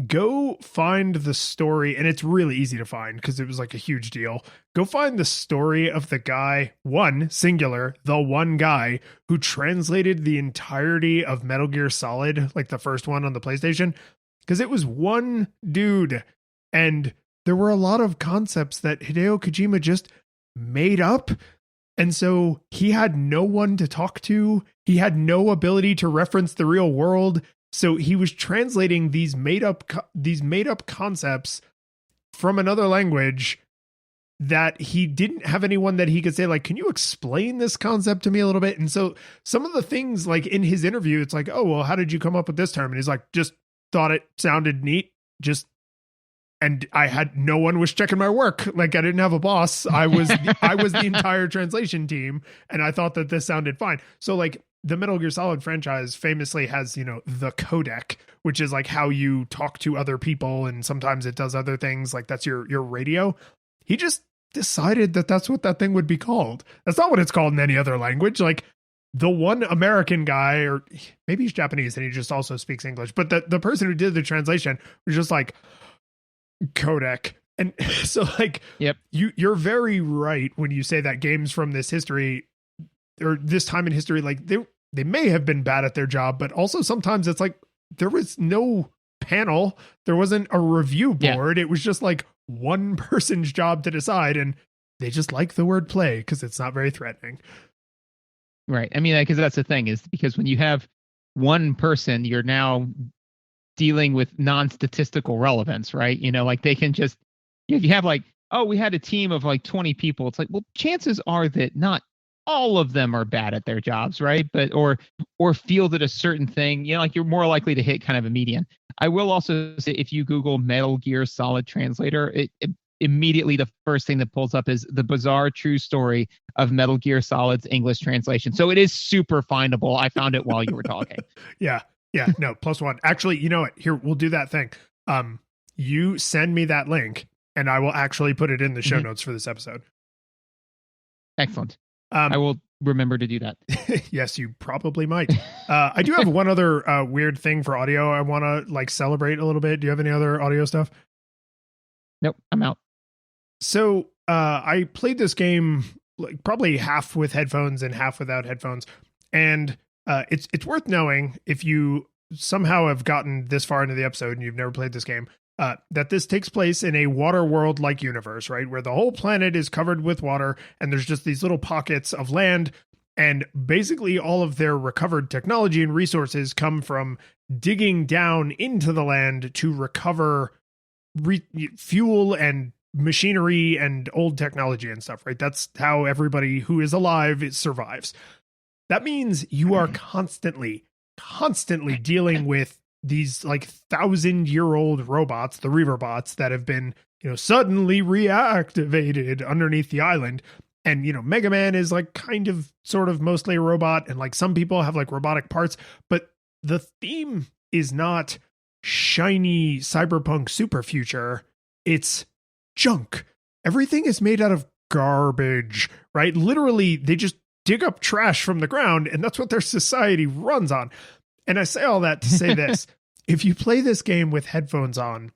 Speaker 2: go find the story. And it's really easy to find because it was like a huge deal. Go find the story of the guy, the one guy who translated the entirety of Metal Gear Solid, like the first one on the PlayStation, because it was one dude. And there were a lot of concepts that Hideo Kojima just made up. And so he had no one to talk to. He had no ability to reference the real world. So he was translating these made up concepts from another language that he didn't have anyone that he could say, like, can you explain this concept to me a little bit? And so some of the things, like in his interview, it's like, oh, well, how did you come up with this term? And he's like, just thought it sounded neat. And I had no one was checking my work. Like I didn't have a boss. I was the entire translation team. And I thought that this sounded fine. So like the Metal Gear Solid franchise famously has, the codec, which is like how you talk to other people. And sometimes it does other things. Like that's your radio. He just decided that that's what that thing would be called. That's not what it's called in any other language. Like the one American guy, or maybe he's Japanese and he just also speaks English, but the person who did the translation was just like, codec. And so like,
Speaker 3: yep,
Speaker 2: you're very right when you say that games from this history or this time in history, like they may have been bad at their job, but also sometimes it's like there was no panel, there wasn't a review board. Yeah. It was just like one person's job to decide, and they just like the word play because it's not very threatening.
Speaker 3: Right. I mean, because that's the thing, is because when you have one person, you're now dealing with non-statistical relevance, right? Like they can just, if you have like, oh, we had a team of like 20 people, it's like, well, chances are that not all of them are bad at their jobs, right? But or feel that a certain thing, like you're more likely to hit kind of a median. I will also say, if you Google Metal Gear Solid translator, it immediately the first thing that pulls up is the bizarre true story of Metal Gear Solid's English translation. So it is super findable. I found it while you were talking.
Speaker 2: Yeah, no, +1. Actually, you know what? Here, we'll do that thing. You send me that link and I will actually put it in the show notes for this episode.
Speaker 3: Excellent. I will remember to do that.
Speaker 2: Yes, you probably might. I do have one other weird thing for audio I want to like celebrate a little bit. Do you have any other audio stuff?
Speaker 3: Nope, I'm out.
Speaker 2: So I played this game like probably half with headphones and half without headphones. And it's worth knowing, if you somehow have gotten this far into the episode and you've never played this game, that this takes place in a water world like universe, right? Where the whole planet is covered with water and there's just these little pockets of land. And basically all of their recovered technology and resources come from digging down into the land to recover fuel and machinery and old technology and stuff, right? That's how everybody who is alive survives. That means you are constantly dealing with these like 1,000-year-old robots, the Reaverbots, that have been, suddenly reactivated underneath the island. And, Mega Man is like kind of sort of mostly a robot. And like some people have like robotic parts, but the theme is not shiny cyberpunk super future. It's junk. Everything is made out of garbage, right? Literally, they just dig up trash from the ground, and that's what their society runs on. And I say all that to say this. If you play this game with headphones on,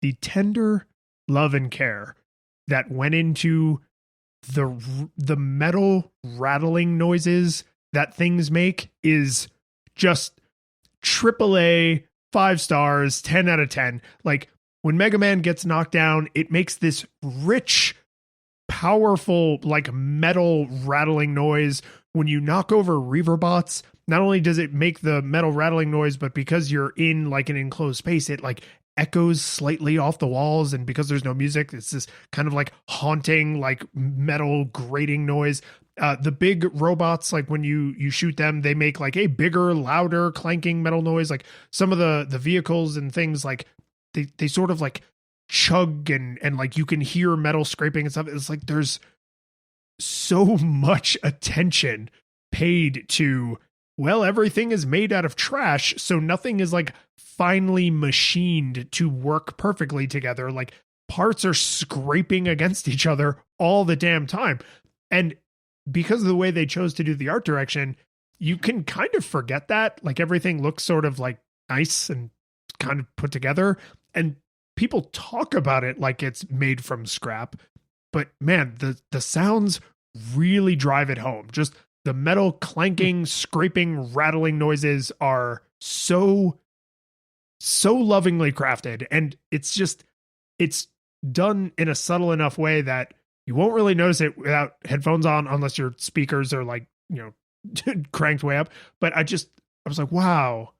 Speaker 2: the tender love and care that went into the metal rattling noises that things make is just AAA, 5 stars, 10 out of 10. Like when Mega Man gets knocked down, it makes this rich, powerful, like metal rattling noise. When you knock over Reaverbots, not only does it make the metal rattling noise, but because you're in like an enclosed space, it like echoes slightly off the walls. And because there's no music, it's this kind of like haunting, like metal grating noise. The big robots, like when you shoot them, they make like a bigger, louder, clanking metal noise. Like some of the vehicles and things, like they sort of like chug and like you can hear metal scraping and stuff. It's like there's so much attention paid to, well, everything is made out of trash, so nothing is like finely machined to work perfectly together. Like parts are scraping against each other all the damn time. And because of the way they chose to do the art direction, you can kind of forget that. Like everything looks sort of like nice and kind of put together. And people talk about it like it's made from scrap. But man, the sounds really drive it home. Just the metal clanking, scraping, rattling noises are so lovingly crafted. And it's done in a subtle enough way that you won't really notice it without headphones on, unless your speakers are like, cranked way up. But I was like, wow,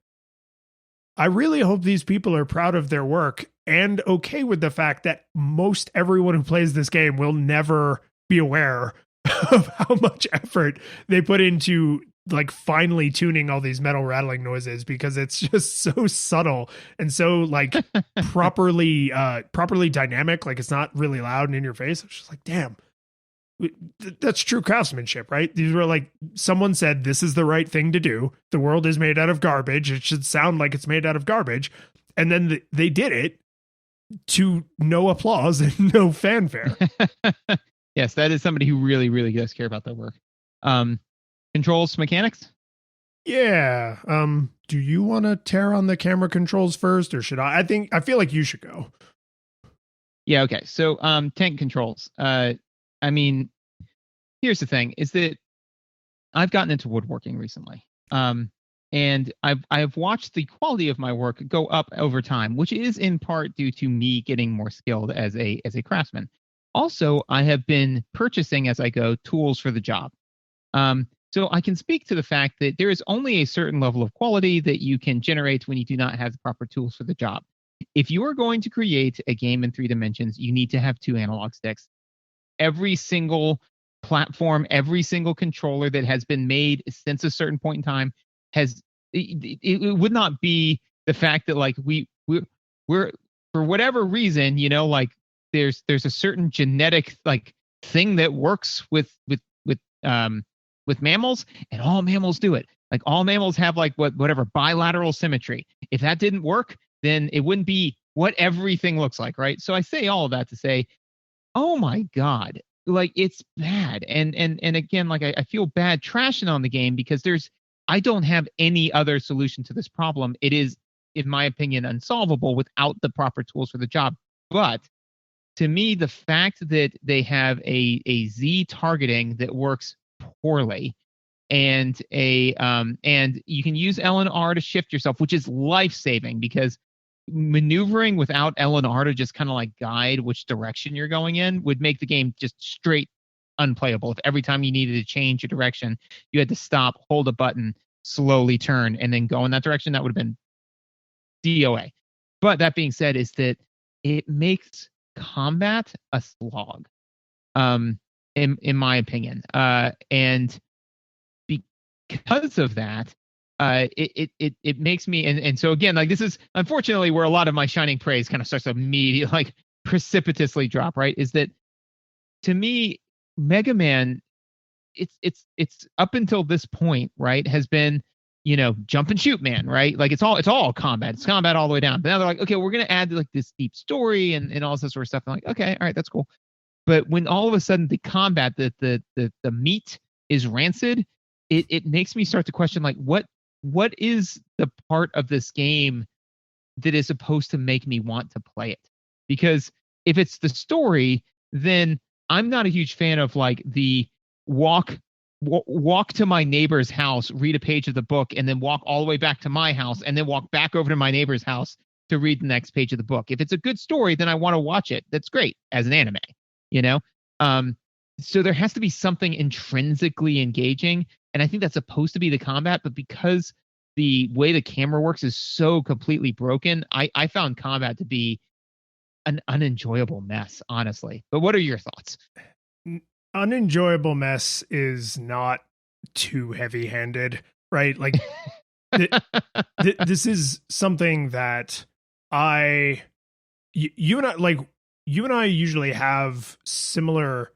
Speaker 2: I really hope these people are proud of their work and okay with the fact that most everyone who plays this game will never be aware of how much effort they put into like finely tuning all these metal rattling noises, because it's just so subtle and so like properly dynamic. Like it's not really loud and in your face. It's just like, damn, that's true craftsmanship, right? These were like, someone said, this is the right thing to do. The world is made out of garbage. It should sound like it's made out of garbage. And then they did it to no applause and no fanfare.
Speaker 3: Yes, that is somebody who really, really does care about their work. Controls mechanics?
Speaker 2: Yeah. Do you want to tear on the camera controls first, or should I? I feel like you should go.
Speaker 3: Yeah, okay. So tank controls. I mean, here's the thing, is that I've gotten into woodworking recently. And I've watched the quality of my work go up over time, which is in part due to me getting more skilled as a craftsman. Also, I have been purchasing as I go tools for the job. So I can speak to the fact that there is only a certain level of quality that you can generate when you do not have the proper tools for the job. If you are going to create a game in 3 dimensions, you need to have 2 analog sticks. Every single platform, every single controller that has been made since a certain point in time it would not be the fact that like we're for whatever reason, like there's a certain genetic like thing that works with mammals, and all mammals do it. Like all mammals have like whatever bilateral symmetry. If that didn't work, then it wouldn't be what everything looks like, right? So I say all of that to say, oh my God, like it's bad. And again, like I feel bad trashing on the game because I don't have any other solution to this problem. It is, in my opinion, unsolvable without the proper tools for the job. But to me, the fact that they have a Z targeting that works poorly, and and you can use L and R to shift yourself, which is life-saving, because maneuvering without L and R to just kind of like guide which direction you're going in would make the game just straight unplayable. If every time you needed to change your direction, you had to stop, hold a button, slowly turn, and then go in that direction, that would have been DOA. But that being said, is that it makes combat a slog, in my opinion. And because of that, it makes me, and so again, like this is unfortunately where a lot of my shining praise kind of starts to immediately like precipitously drop, right? Is that to me, Mega Man, it's up until this point, right, has been, jump and shoot man, right? Like it's all combat. It's combat all the way down. But now they're like, okay, we're gonna add like this deep story and all this sort of stuff. I'm like, okay, all right, that's cool. But when all of a sudden the combat, the meat is rancid, it makes me start to question like what what is the part of this game that is supposed to make me want to play it? Because if it's the story, then I'm not a huge fan of like the walk to my neighbor's house, read a page of the book, and then walk all the way back to my house, and then walk back over to my neighbor's house to read the next page of the book. If it's a good story, then I want to watch it. That's great as an anime, you know? So there has to be something intrinsically engaging, and I think that's supposed to be the combat, but because the way the camera works is so completely broken, I found combat to be an unenjoyable mess, honestly. But what are your thoughts?
Speaker 2: Unenjoyable mess is not too heavy-handed, right? Like this is something that you and I usually have similar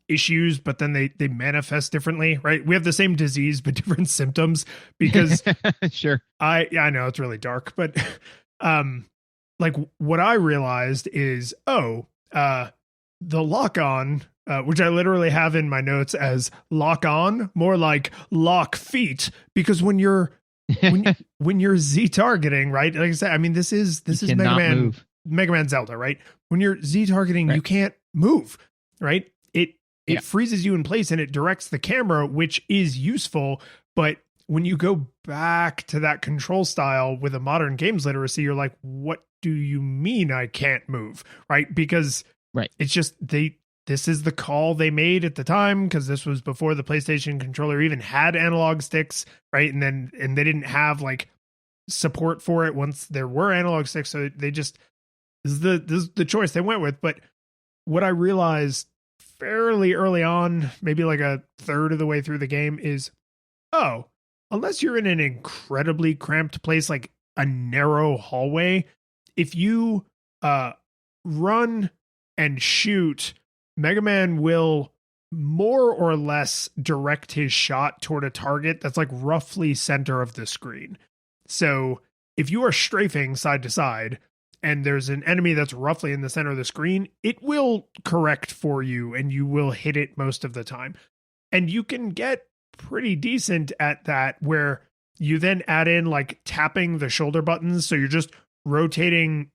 Speaker 2: issues, but then they manifest differently, right? We have the same disease but different symptoms because
Speaker 3: sure.
Speaker 2: I know it's really dark, but like what I realized is the lock on, which I literally have in my notes as lock on, more like lock feet, because when you're when you're Z targeting, right? Like I said, I mean this is Mega Man Zelda, right? When you're Z targeting, you can't move, right? It freezes you in place and it directs the camera, which is useful. But when you go back to that control style with a modern games literacy, you're like, what do you mean I can't move? Right? Because it's just this is the call they made at the time, because this was before the PlayStation controller even had analog sticks, right? And they didn't have like support for it once there were analog sticks. So they just this is the choice they went with. But what I realized fairly early on, maybe like a third of the way through the game, is unless you're in an incredibly cramped place like a narrow hallway, if you run and shoot, Mega Man will more or less direct his shot toward a target that's like roughly center of the screen. So if you are strafing side to side and there's an enemy that's roughly in the center of the screen, it will correct for you and you will hit it most of the time. And you can get pretty decent at that, where you then add in like tapping the shoulder buttons. So you're just rotating.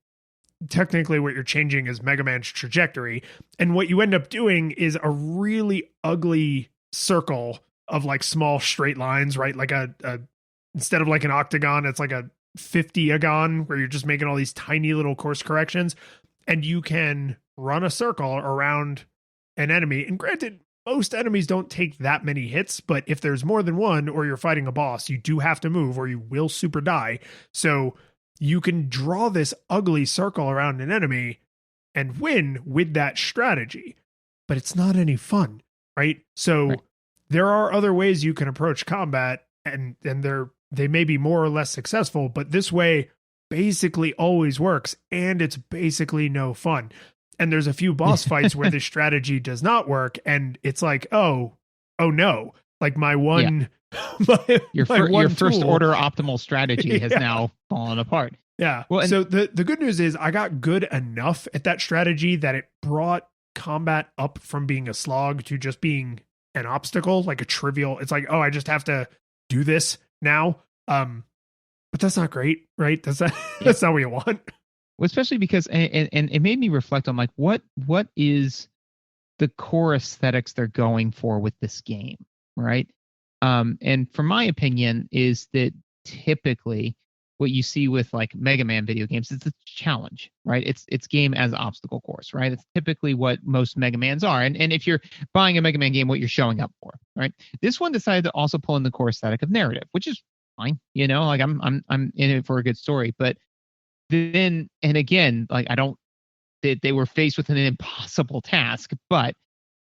Speaker 2: Technically what you're changing is Mega Man's trajectory. And what you end up doing is a really ugly circle of like small straight lines, right? Like a instead of like an octagon, it's like a 50-agon where you're just making all these tiny little course corrections, and you can run a circle around an enemy. And granted, most enemies don't take that many hits, but if there's more than one or you're fighting a boss, you do have to move or you will super die. So you can draw this ugly circle around an enemy and win with that strategy, but it's not any fun, right? So there are other ways you can approach combat, and they may be more or less successful, but this way basically always works, and it's basically no fun. And there's a few boss fights where this strategy does not work, and it's like, oh no, like my one,
Speaker 3: your first order optimal strategy has now fallen apart.
Speaker 2: Yeah. Well, so the good news is I got good enough at that strategy that it brought combat up from being a slog to just being an obstacle, like a trivial. It's like, I just have to do this now. But that's not great, right? That's not what you want.
Speaker 3: Well, especially because, and it made me reflect on like, what is the core aesthetics they're going for with this game, right? And from my opinion is that typically what you see with like Mega Man video games is a challenge, right? It's game as obstacle course, right? It's typically what most Mega Mans are. And if you're buying a Mega Man game, what you're showing up for, right? This one decided to also pull in the core aesthetic of narrative, which is fine, like I'm in it for a good story. But then, and again, like they were faced with an impossible task, but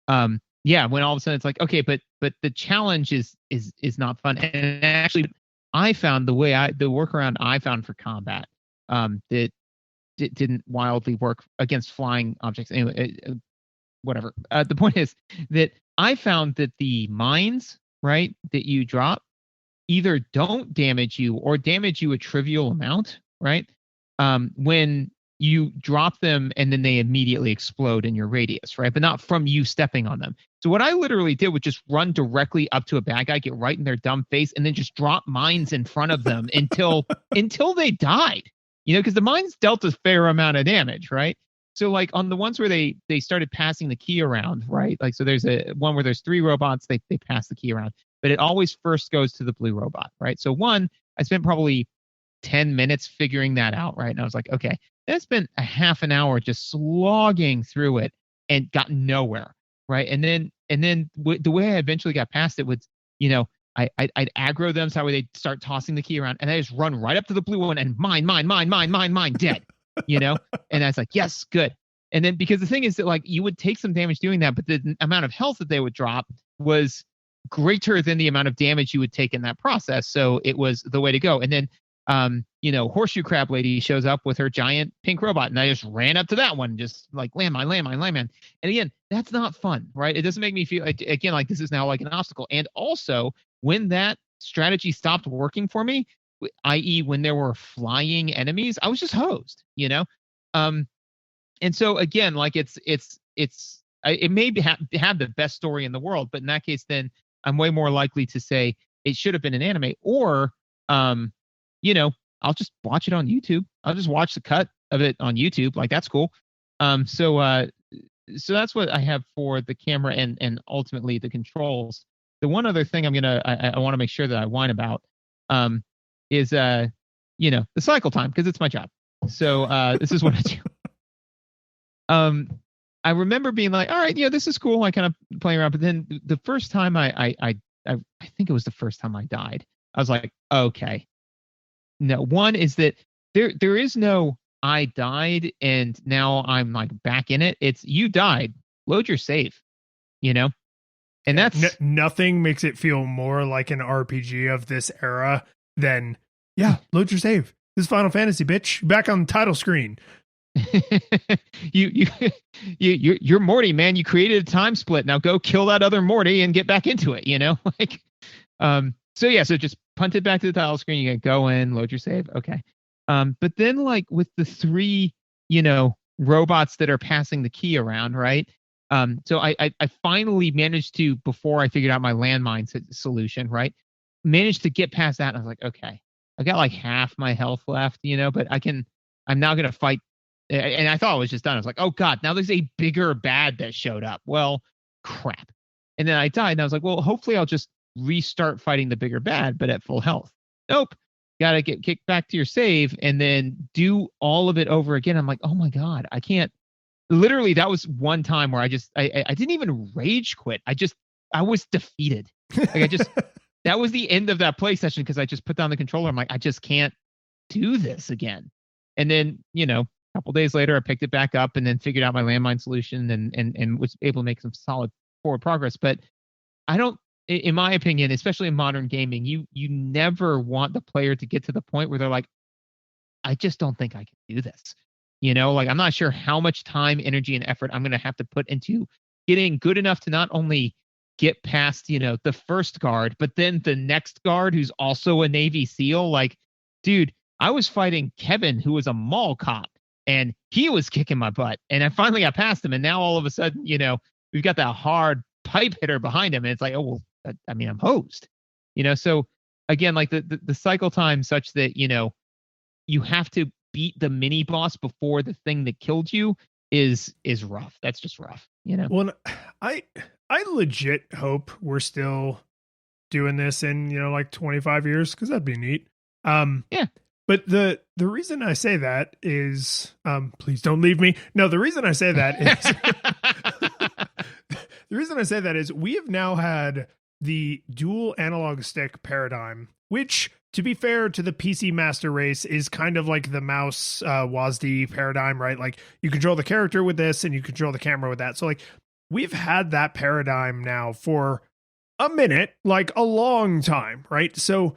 Speaker 3: when all of a sudden it's like, okay, but the challenge is not fun. And actually I found the workaround I found for combat that didn't wildly work against flying objects. Anyway, whatever. The point is that I found that the mines, right, that you drop either don't damage you or damage you a trivial amount, right? When you drop them and then they immediately explode in your radius, right? But not from you stepping on them. So what I literally did was just run directly up to a bad guy, get right in their dumb face, and then just drop mines in front of them until they died. Because the mines dealt a fair amount of damage, right? So like on the ones where they started passing the key around, right? Like so there's a one where there's 3 robots, they pass the key around, but it always first goes to the blue robot, right? So I spent probably 10 minutes figuring that out, right? And I was like, okay, that's been a half an hour just slogging through it and got nowhere, right? And then the way I eventually got past it was, I'd aggro them so they'd start tossing the key around, and I just run right up to the blue one and mine, dead, And I was like, yes, good. And then because the thing is that like you would take some damage doing that, but the amount of health that they would drop was greater than the amount of damage you would take in that process. So it was the way to go. And then Horseshoe Crab Lady shows up with her giant pink robot, and I just ran up to that one, just like landmine. And again, that's not fun, right? It doesn't make me feel like this is now like an obstacle. And also, when that strategy stopped working for me, i.e., when there were flying enemies, I was just hosed, And so again, like it may have the best story in the world, but in that case, then I'm way more likely to say it should have been an anime, or I'll just watch it on YouTube. I'll just watch the cut of it on YouTube. Like that's cool. So that's what I have for the camera and ultimately the controls. The one other thing I want to make sure that I whine about is the cycle time, because it's my job. So this is what I do. I remember being like, all right, this is cool. I kind of playing around, but then the first time I think it was the first time I died, I was like, okay. No, one is that there is no I died and now I'm like back in it. It's you died, load your save, and that's
Speaker 2: nothing makes it feel more like an RPG of this era than load your save. This is Final Fantasy, bitch. Back on the title screen.
Speaker 3: You're Morty, man. You created a time split. Now go kill that other Morty and get back into it. So just punt it back to the title screen. You can go in, load your save. Okay. But then like with the 3, robots that are passing the key around, right? So I finally managed to, before I figured out my landmine solution, right? Managed to get past that. And I was like, okay, I got like half my health left, but I'm now going to fight. And I thought it was just done. I was like, oh God, now there's a bigger bad that showed up. Well, crap. And then I died and I was like, well, hopefully I'll just restart fighting the bigger bad, but at full health. Nope. Got to get kicked back to your save and then do all of it over again. I'm like, oh my God, I can't. Literally, that was one time where I didn't even rage quit. I was defeated. Like that was the end of that play session because I just put down the controller. I'm like, I just can't do this again. And then, a couple days later, I picked it back up and then figured out my landmine solution and was able to make some solid forward progress. But I don't, in my opinion, especially in modern gaming, you never want the player to get to the point where they're like, I just don't think I can do this. Like I'm not sure how much time, energy, and effort I'm going to have to put into getting good enough to not only get past, the first guard, but then the next guard who's also a Navy SEAL. Like, dude, I was fighting Kevin, who was a mall cop, and he was kicking my butt. And I finally got past him. And now all of a sudden, we've got that hard pipe hitter behind him. And it's like, oh, well, I'm hosed. So again, like the cycle time such that, you have to beat the mini boss before the thing that killed you is rough. That's just rough,
Speaker 2: Well, I legit hope we're still doing this in, like 25 years, because that'd be neat.
Speaker 3: Yeah.
Speaker 2: But the reason I say that is, please don't leave me. No, the reason I say that is we have now had the dual analog stick paradigm, which, to be fair to the PC master race, is kind of like the mouse WASD paradigm, right? Like you control the character with this and you control the camera with that. So like we've had that paradigm now for a minute, like a long time, right? So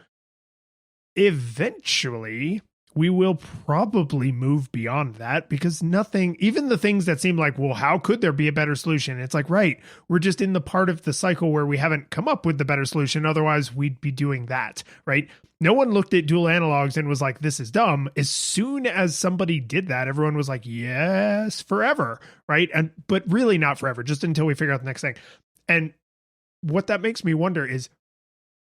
Speaker 2: eventually we will probably move beyond that, because nothing, even the things that seem like, well, how could there be a better solution? It's like, right, we're just in the part of the cycle where we haven't come up with the better solution. Otherwise, we'd be doing that, right? No one looked at dual analogs and was like, this is dumb. As soon as somebody did that, everyone was like, yes, forever, right? But really not forever, just until we figure out the next thing. And what that makes me wonder is,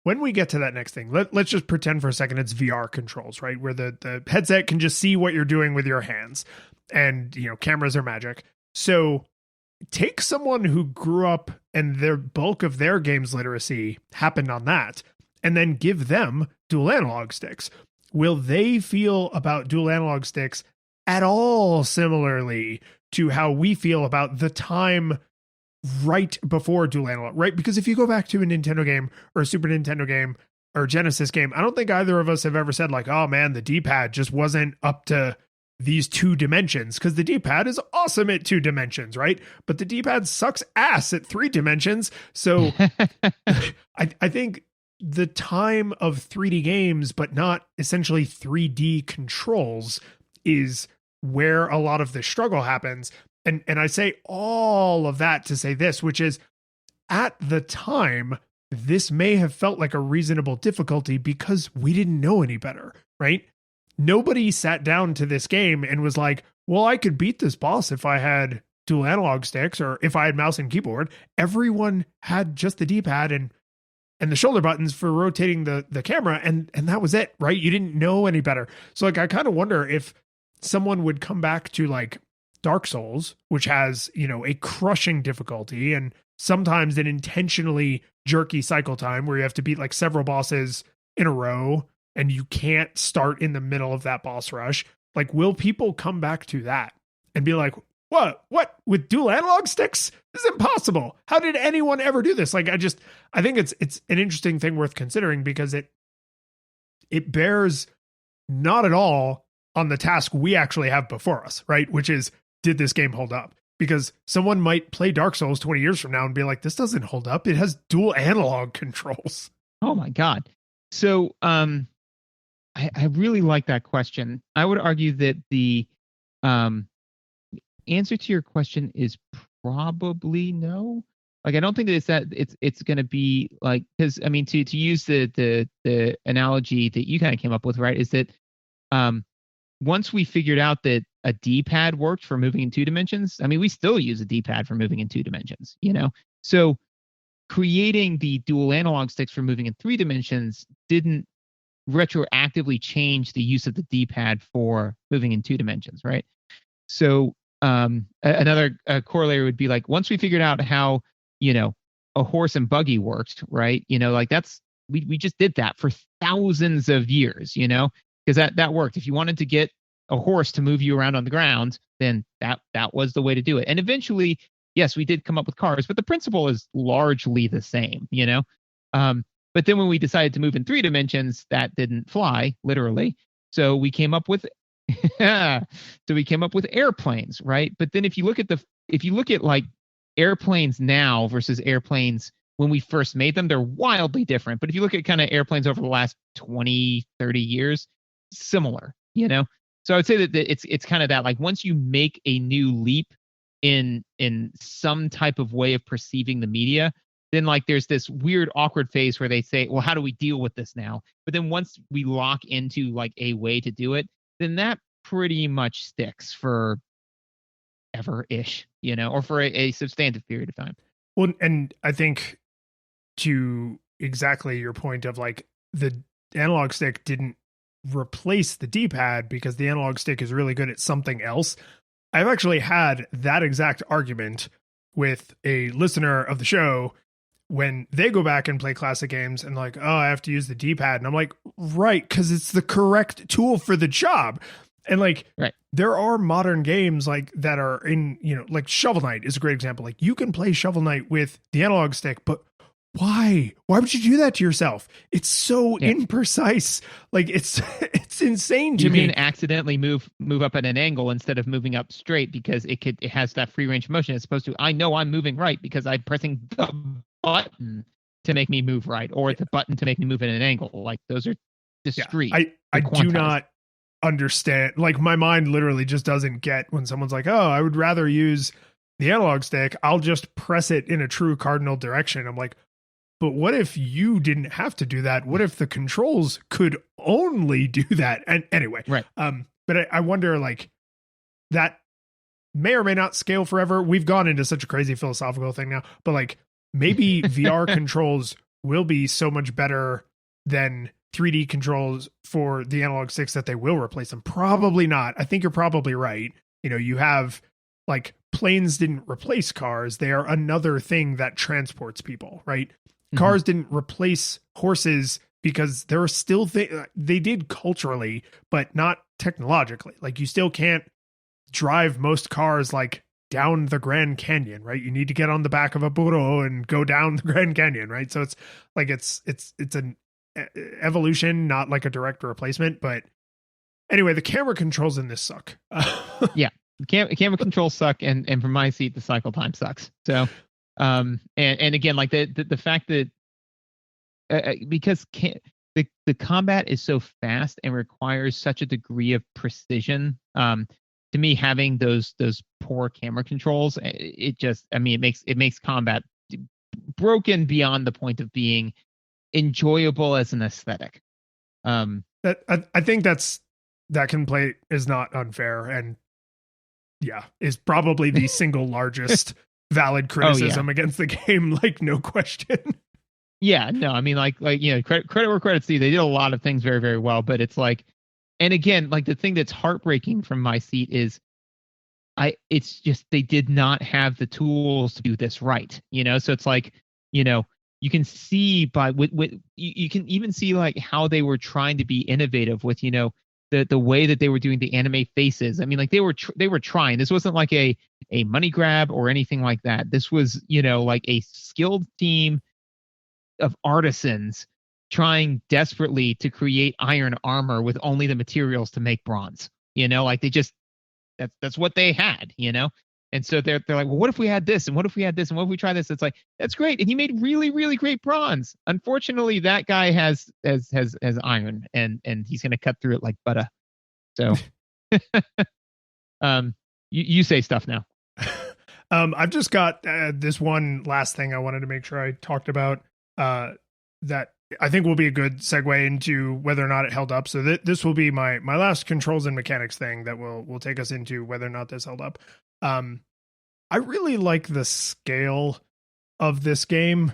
Speaker 2: when we get to that next thing, let's just pretend for a second it's VR controls, right? Where the headset can just see what you're doing with your hands, and, you know, cameras are magic. So take someone who grew up and their bulk of their games literacy happened on that, and then give them dual analog sticks. Will they feel about dual analog sticks at all similarly to how we feel about the time right before dual analog, right? Because if you go back to a Nintendo game or a Super Nintendo game or Genesis game, I don't think either of us have ever said like, oh man, the D-pad just wasn't up to these 2 dimensions, because the D-pad is awesome at 2 dimensions, right? But the D-pad sucks ass at 3 dimensions. So I think the time of 3D games, but not essentially 3D controls, is where a lot of the struggle happens. And I say all of that to say this, which is, at the time, this may have felt like a reasonable difficulty because we didn't know any better, right? Nobody sat down to this game and was like, well, I could beat this boss if I had dual analog sticks or if I had mouse and keyboard. Everyone had just the D-pad and the shoulder buttons for rotating the camera, and that was it, right? You didn't know any better. So like, I kind of wonder if someone would come back to like Dark Souls, which has, you know, a crushing difficulty and sometimes an intentionally jerky cycle time where you have to beat like several bosses in a row and you can't start in the middle of that boss rush. Like, will people come back to that and be like, what with dual analog sticks? This is impossible. How did anyone ever do this? Like, I think it's an interesting thing worth considering, because it bears not at all on the task we actually have before us, right? Which is, did this game hold up? Because someone might play Dark Souls 20 years from now and be like, this doesn't hold up. It has dual analog controls.
Speaker 3: Oh my God. So I really like that question. I would argue that the answer to your question is probably no. Like, I don't think that it's going to be like, because I mean, to use the analogy that you kind of came up with, right, is that once we figured out that a D-pad worked for moving in 2 dimensions, I mean, we still use a D-pad for moving in 2 dimensions, you know? So creating the dual analog sticks for moving in 3 dimensions didn't retroactively change the use of the D-pad for moving in 2 dimensions, right? So another corollary would be like, once we figured out how, you know, a horse and buggy worked, right? You know, like we just did that for thousands of years, you know, because that worked. If you wanted to get a horse to move you around on the ground, then that was the way to do it. And eventually, yes, we did come up with cars, but the principle is largely the same, you know? But then when we decided to move in 3 dimensions, that didn't fly, literally. So we came up with airplanes, right? But then if you look at like airplanes now versus airplanes when we first made them, they're wildly different. But if you look at kind of airplanes over the last 20, 30 years, similar, you know? So I would say that it's kind of that, like, once you make a new leap in some type of way of perceiving the media, then like there's this weird awkward phase where they say, well, how do we deal with this now? But then once we lock into like a way to do it, then that pretty much sticks for ever-ish, you know, or for a substantive period of time.
Speaker 2: Well, and I think to exactly your point of like, the analog stick didn't replace the D-pad because the analog stick is really good at something else. I've actually had that exact argument with a listener of the show when they go back and play classic games and like, oh, I have to use the D-pad. And I'm like, right, because it's the correct tool for the job. And like,
Speaker 3: right.
Speaker 2: There are modern games like that are in, you know, like Shovel Knight is a great example. Like, you can play Shovel Knight with the analog stick, but why would you do that to yourself? It's so imprecise. Like, it's insane to me.
Speaker 3: You can accidentally move up at an angle instead of moving up straight because it has that free range of motion. As opposed to, I know I'm moving right because I'm pressing the button to make me move right, or the button to make me move at an angle. Like, those are discrete.
Speaker 2: I do not understand. Like my mind literally just doesn't get when someone's like, "Oh, I would rather use the analog stick. I'll just press it in a true cardinal direction." I'm like, but what if you didn't have to do that? What if the controls could only do that? And anyway,
Speaker 3: Right.
Speaker 2: But I wonder, like, that may or may not scale forever. We've gone into such a crazy philosophical thing now, but like maybe VR controls will be so much better than 3D controls for the analog sticks that they will replace them. Probably not. I think you're probably right. You know, you have like planes didn't replace cars. They are another thing that transports people, right? Cars didn't replace horses because there are still they did culturally, but not technologically. Like you still can't drive most cars like down the Grand Canyon, right? You need to get on the back of a burro and go down the Grand Canyon, right? So it's like it's an evolution, not like a direct replacement. But anyway, the camera controls in this suck.
Speaker 3: Yeah, camera controls suck, and from my seat, the cycle time sucks. So, and again, like the fact that because the combat is so fast and requires such a degree of precision. To me, having those poor camera controls, it makes combat broken beyond the point of being enjoyable as an aesthetic.
Speaker 2: That I think that complaint is not unfair, and is probably the single largest valid criticism against the game, like no question.
Speaker 3: Yeah, no, I mean, like credit where credit's due. They did a lot of things very, very well, but it's like, and again, like the thing that's heartbreaking from my seat is, it's just they did not have the tools to do this right, So it's like, you can see you can even see like how they were trying to be innovative with, the way that they were doing the anime faces. I mean, like they were trying. This wasn't like a money grab or anything like that. This was, like a skilled team of artisans trying desperately to create iron armor with only the materials to make bronze. Like they just that's what they had, And so they're like, well, what if we had this, and what if we had this, and what if we try this? It's like, that's great, and he made really, really great bronze. Unfortunately, that guy has iron, and he's gonna cut through it like butter. So, you say stuff now.
Speaker 2: I've just got this one last thing I wanted to make sure I talked about that I think will be a good segue into whether or not it held up. So this will be my last controls and mechanics thing that will take us into whether or not this held up. I really like the scale of this game.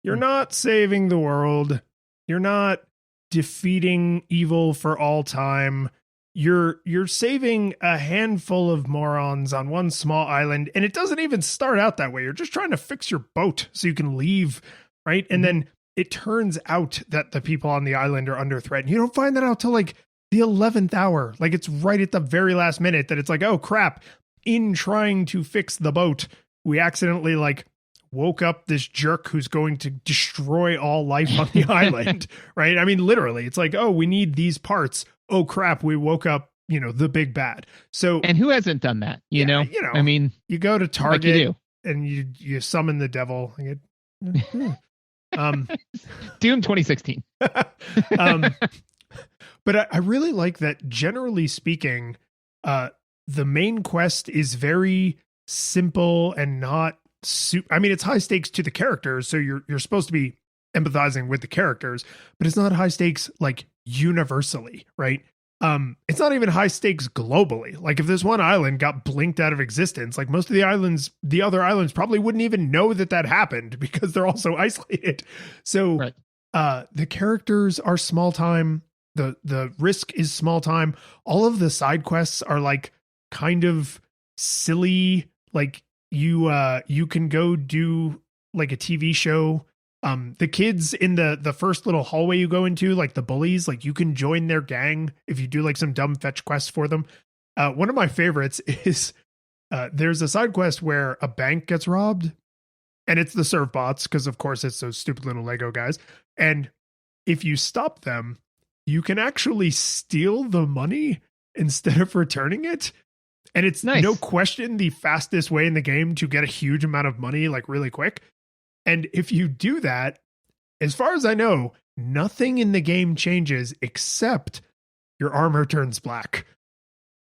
Speaker 2: You're not saving the world. You're not defeating evil for all time. You're saving a handful of morons on one small island, and it doesn't even start out that way. You're just trying to fix your boat so you can leave, right? And then it turns out that the people on the island are under threat. And you don't find that out till like the 11th hour. Like it's right at the very last minute that it's like, oh crap, in trying to fix the boat, we accidentally like woke up this jerk who's going to destroy all life on the island, right? I mean, literally, it's like, oh, we need these parts. Oh crap, we woke up, the big bad. So,
Speaker 3: and who hasn't done that? You know, I mean,
Speaker 2: you go to Target
Speaker 3: like you
Speaker 2: and you summon the devil.
Speaker 3: Doom 2016.
Speaker 2: But I really like that. Generally speaking, the main quest is very simple and not I mean, it's high stakes to the characters, so you're supposed to be empathizing with the characters, but it's not high stakes like universally, right? It's not even high stakes globally. Like if this one island got blinked out of existence, like most of the other islands probably wouldn't even know that happened because they're all so isolated. So
Speaker 3: right.
Speaker 2: The characters are small time. The risk is small time. All of the side quests are like kind of silly. Like you can go do like a TV show. The kids in the first little hallway you go into, like the bullies, like you can join their gang if you do like some dumb fetch quests for them. One of my favorites is there's a side quest where a bank gets robbed, and it's the Servbots because of course it's those stupid little Lego guys. And if you stop them, you can actually steal the money instead of returning it. And it's
Speaker 3: nice.
Speaker 2: No question the fastest way in the game to get a huge amount of money, like really quick. And if you do that, as far as I know, nothing in the game changes except your armor turns black.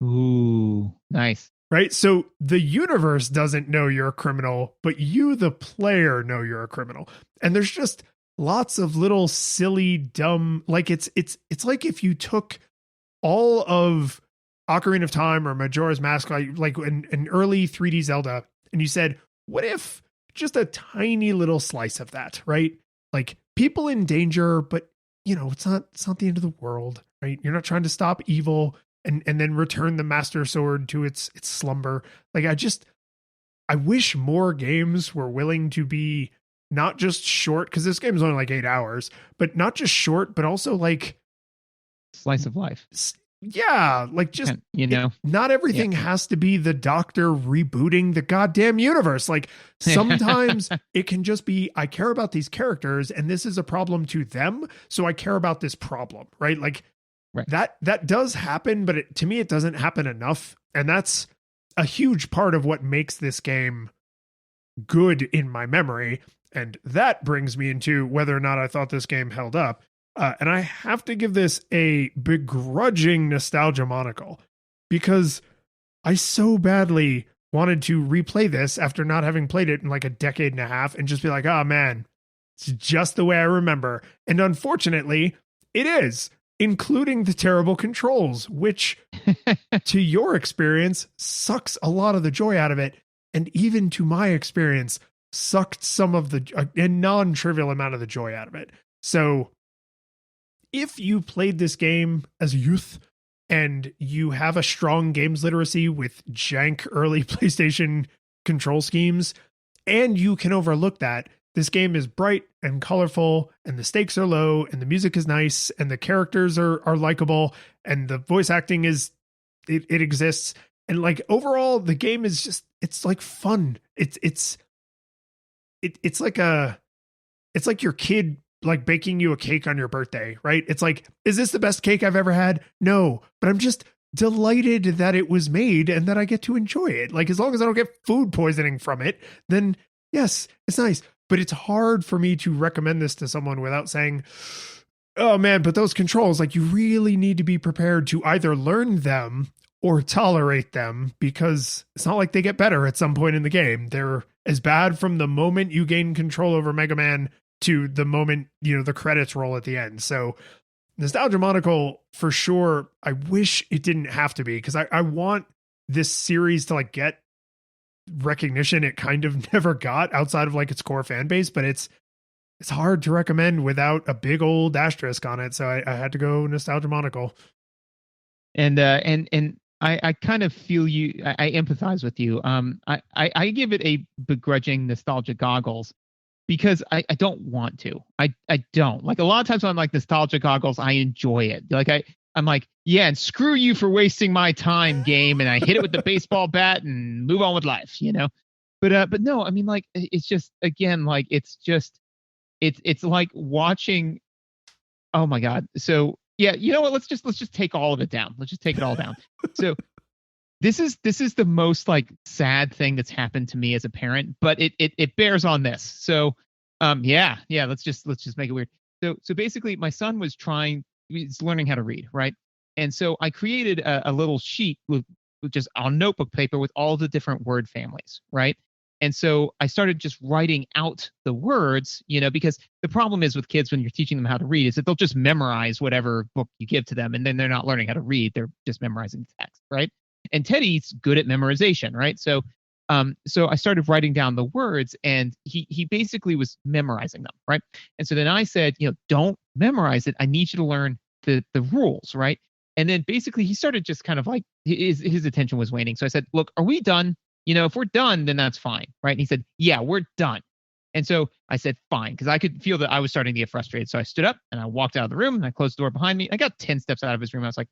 Speaker 3: Ooh, nice.
Speaker 2: Right? So the universe doesn't know you're a criminal, but you, the player, know you're a criminal. And there's just lots of little silly, dumb, like it's like if you took all of Ocarina of Time or Majora's Mask, like an early 3D Zelda, and you said, what if just a tiny little slice of that, right? Like people in danger, but you know, it's not the end of the world, right? You're not trying to stop evil and then return the Master Sword to its slumber. Like I wish more games were willing to be not just short, because this game is only like 8 hours, but not just short, but also like
Speaker 3: slice of life.
Speaker 2: Yeah, like just,
Speaker 3: you know,
Speaker 2: not everything has to be the Doctor rebooting the goddamn universe. Like sometimes it can just be, I care about these characters and this is a problem to them, so I care about this problem, right? Like that does happen, but to me it doesn't happen enough, and that's a huge part of what makes this game good in my memory. And that brings me into whether or not I thought this game held up. And I have to give this a begrudging nostalgia monocle, because I so badly wanted to replay this after not having played it in like a decade and a half and just be like, oh man, it's just the way I remember. And unfortunately, it is, including the terrible controls, which to your experience sucks a lot of the joy out of it. And even to my experience, sucked some of a non-trivial amount of the joy out of it. So if you played this game as a youth and you have a strong games literacy with jank early PlayStation control schemes, and you can overlook that, this game is bright and colorful, and the stakes are low, and the music is nice, and the characters are likable, and the voice acting is, it exists. And like overall, the game is just, it's like fun. It's like your kid like baking you a cake on your birthday, right? It's like, is this the best cake I've ever had? No, but I'm just delighted that it was made and that I get to enjoy it. Like, as long as I don't get food poisoning from it, then yes, it's nice. But it's hard for me to recommend this to someone without saying, oh man, but those controls, like, you really need to be prepared to either learn them or tolerate them, because it's not like they get better at some point in the game. They're as bad from the moment you gain control over Mega Man to the moment, you know, the credits roll at the end. So nostalgia monocle for sure. I wish it didn't have to be, because I want this series to like get recognition it kind of never got outside of like its core fan base, but it's hard to recommend without a big old asterisk on it. So I had to go nostalgia monocle.
Speaker 3: And I kind of feel you. I empathize with you. I give it a begrudging nostalgia goggles, because I don't want to. I don't. Like, a lot of times when I'm like nostalgia goggles, I enjoy it. Like I'm like, yeah, and screw you for wasting my time, game, and I hit it with the baseball bat and move on with life, you know. But no, I mean, like, it's just, again, like, it's like watching. Oh my God. So yeah, you know what? Let's just take all of it down. Let's just take it all down. So this is the most like sad thing that's happened to me as a parent, but it bears on this. So yeah, let's just make it weird. So basically my son he's learning how to read, right? And so I created a little sheet with just on notebook paper with all the different word families, right? And so I started just writing out the words, you know, because the problem is with kids when you're teaching them how to read is that they'll just memorize whatever book you give to them, and then they're not learning how to read. They're just memorizing text, right? And Teddy's good at memorization, right? So I started writing down the words, and he basically was memorizing them, right? And so then I said, you know, don't memorize it. I need you to learn the rules, right? And then basically he started just kind of like his attention was waning. So I said, look, are we done? You know, if we're done, then that's fine, right? And he said, yeah, we're done. And so I said, fine, because I could feel that I was starting to get frustrated. So I stood up and I walked out of the room and I closed the door behind me. I got 10 steps out of his room. I was like,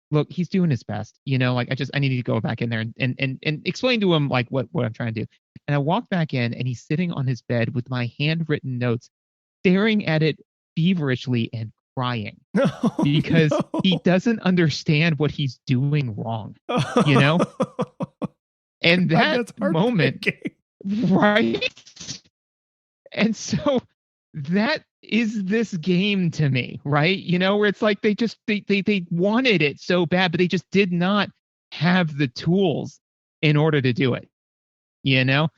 Speaker 3: look, he's doing his best, you know, like I needed to go back in there and explain to him like what I'm trying to do. And I walked back in, and he's sitting on his bed with my handwritten notes, staring at it feverishly and crying because he doesn't understand what he's doing wrong, you know? And that moment, right? And so that is this game to me, right? You know, where it's like they wanted it so bad, but they just did not have the tools in order to do it. You know?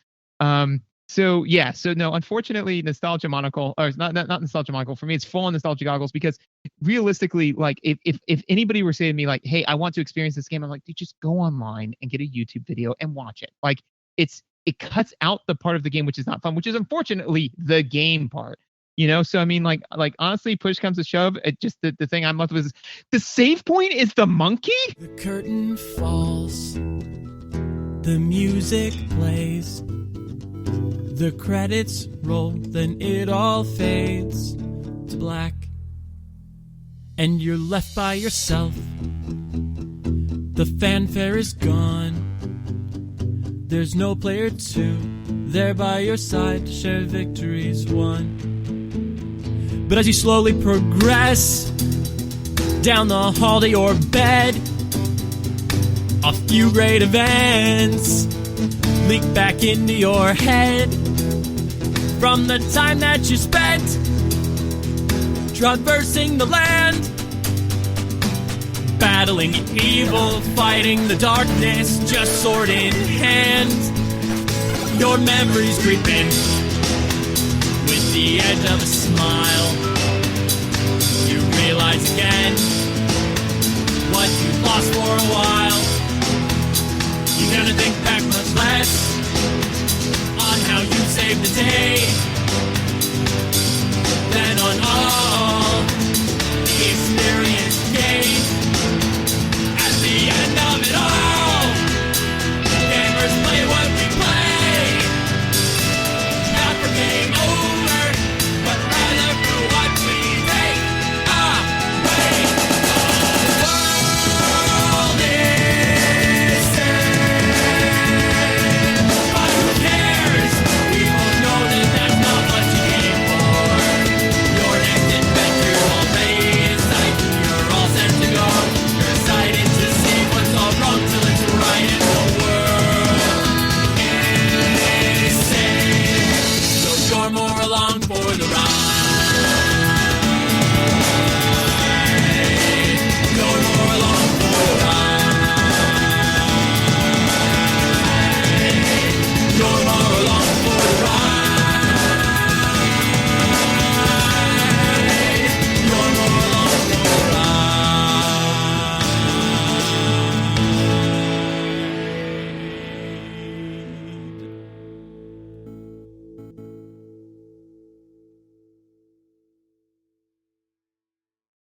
Speaker 3: So no, unfortunately, Nostalgia Monocle, or not Nostalgia Monocle, for me, it's full on Nostalgia Goggles, because realistically, like if anybody were saying to me like, hey, I want to experience this game, I'm like, dude, just go online and get a YouTube video and watch it. Like it cuts out the part of the game which is not fun, which is unfortunately the game part. You know, so I mean, like honestly, push comes to shove, it just the thing I'm left with is the save point is the monkey.
Speaker 1: The curtain falls, the music plays, the credits roll, then it all fades to black, and you're left by yourself. The fanfare is gone, there's no player 2 there by your side to share victories won. But as you slowly progress down the hall to your bed, a few great events leak back into your head from the time that you spent traversing the land, battling evil, fighting the darkness, just sword in hand. Your memories creep in with the edge of a smile. You realize again what you've lost for a while. You're gonna think back much less on how you saved the day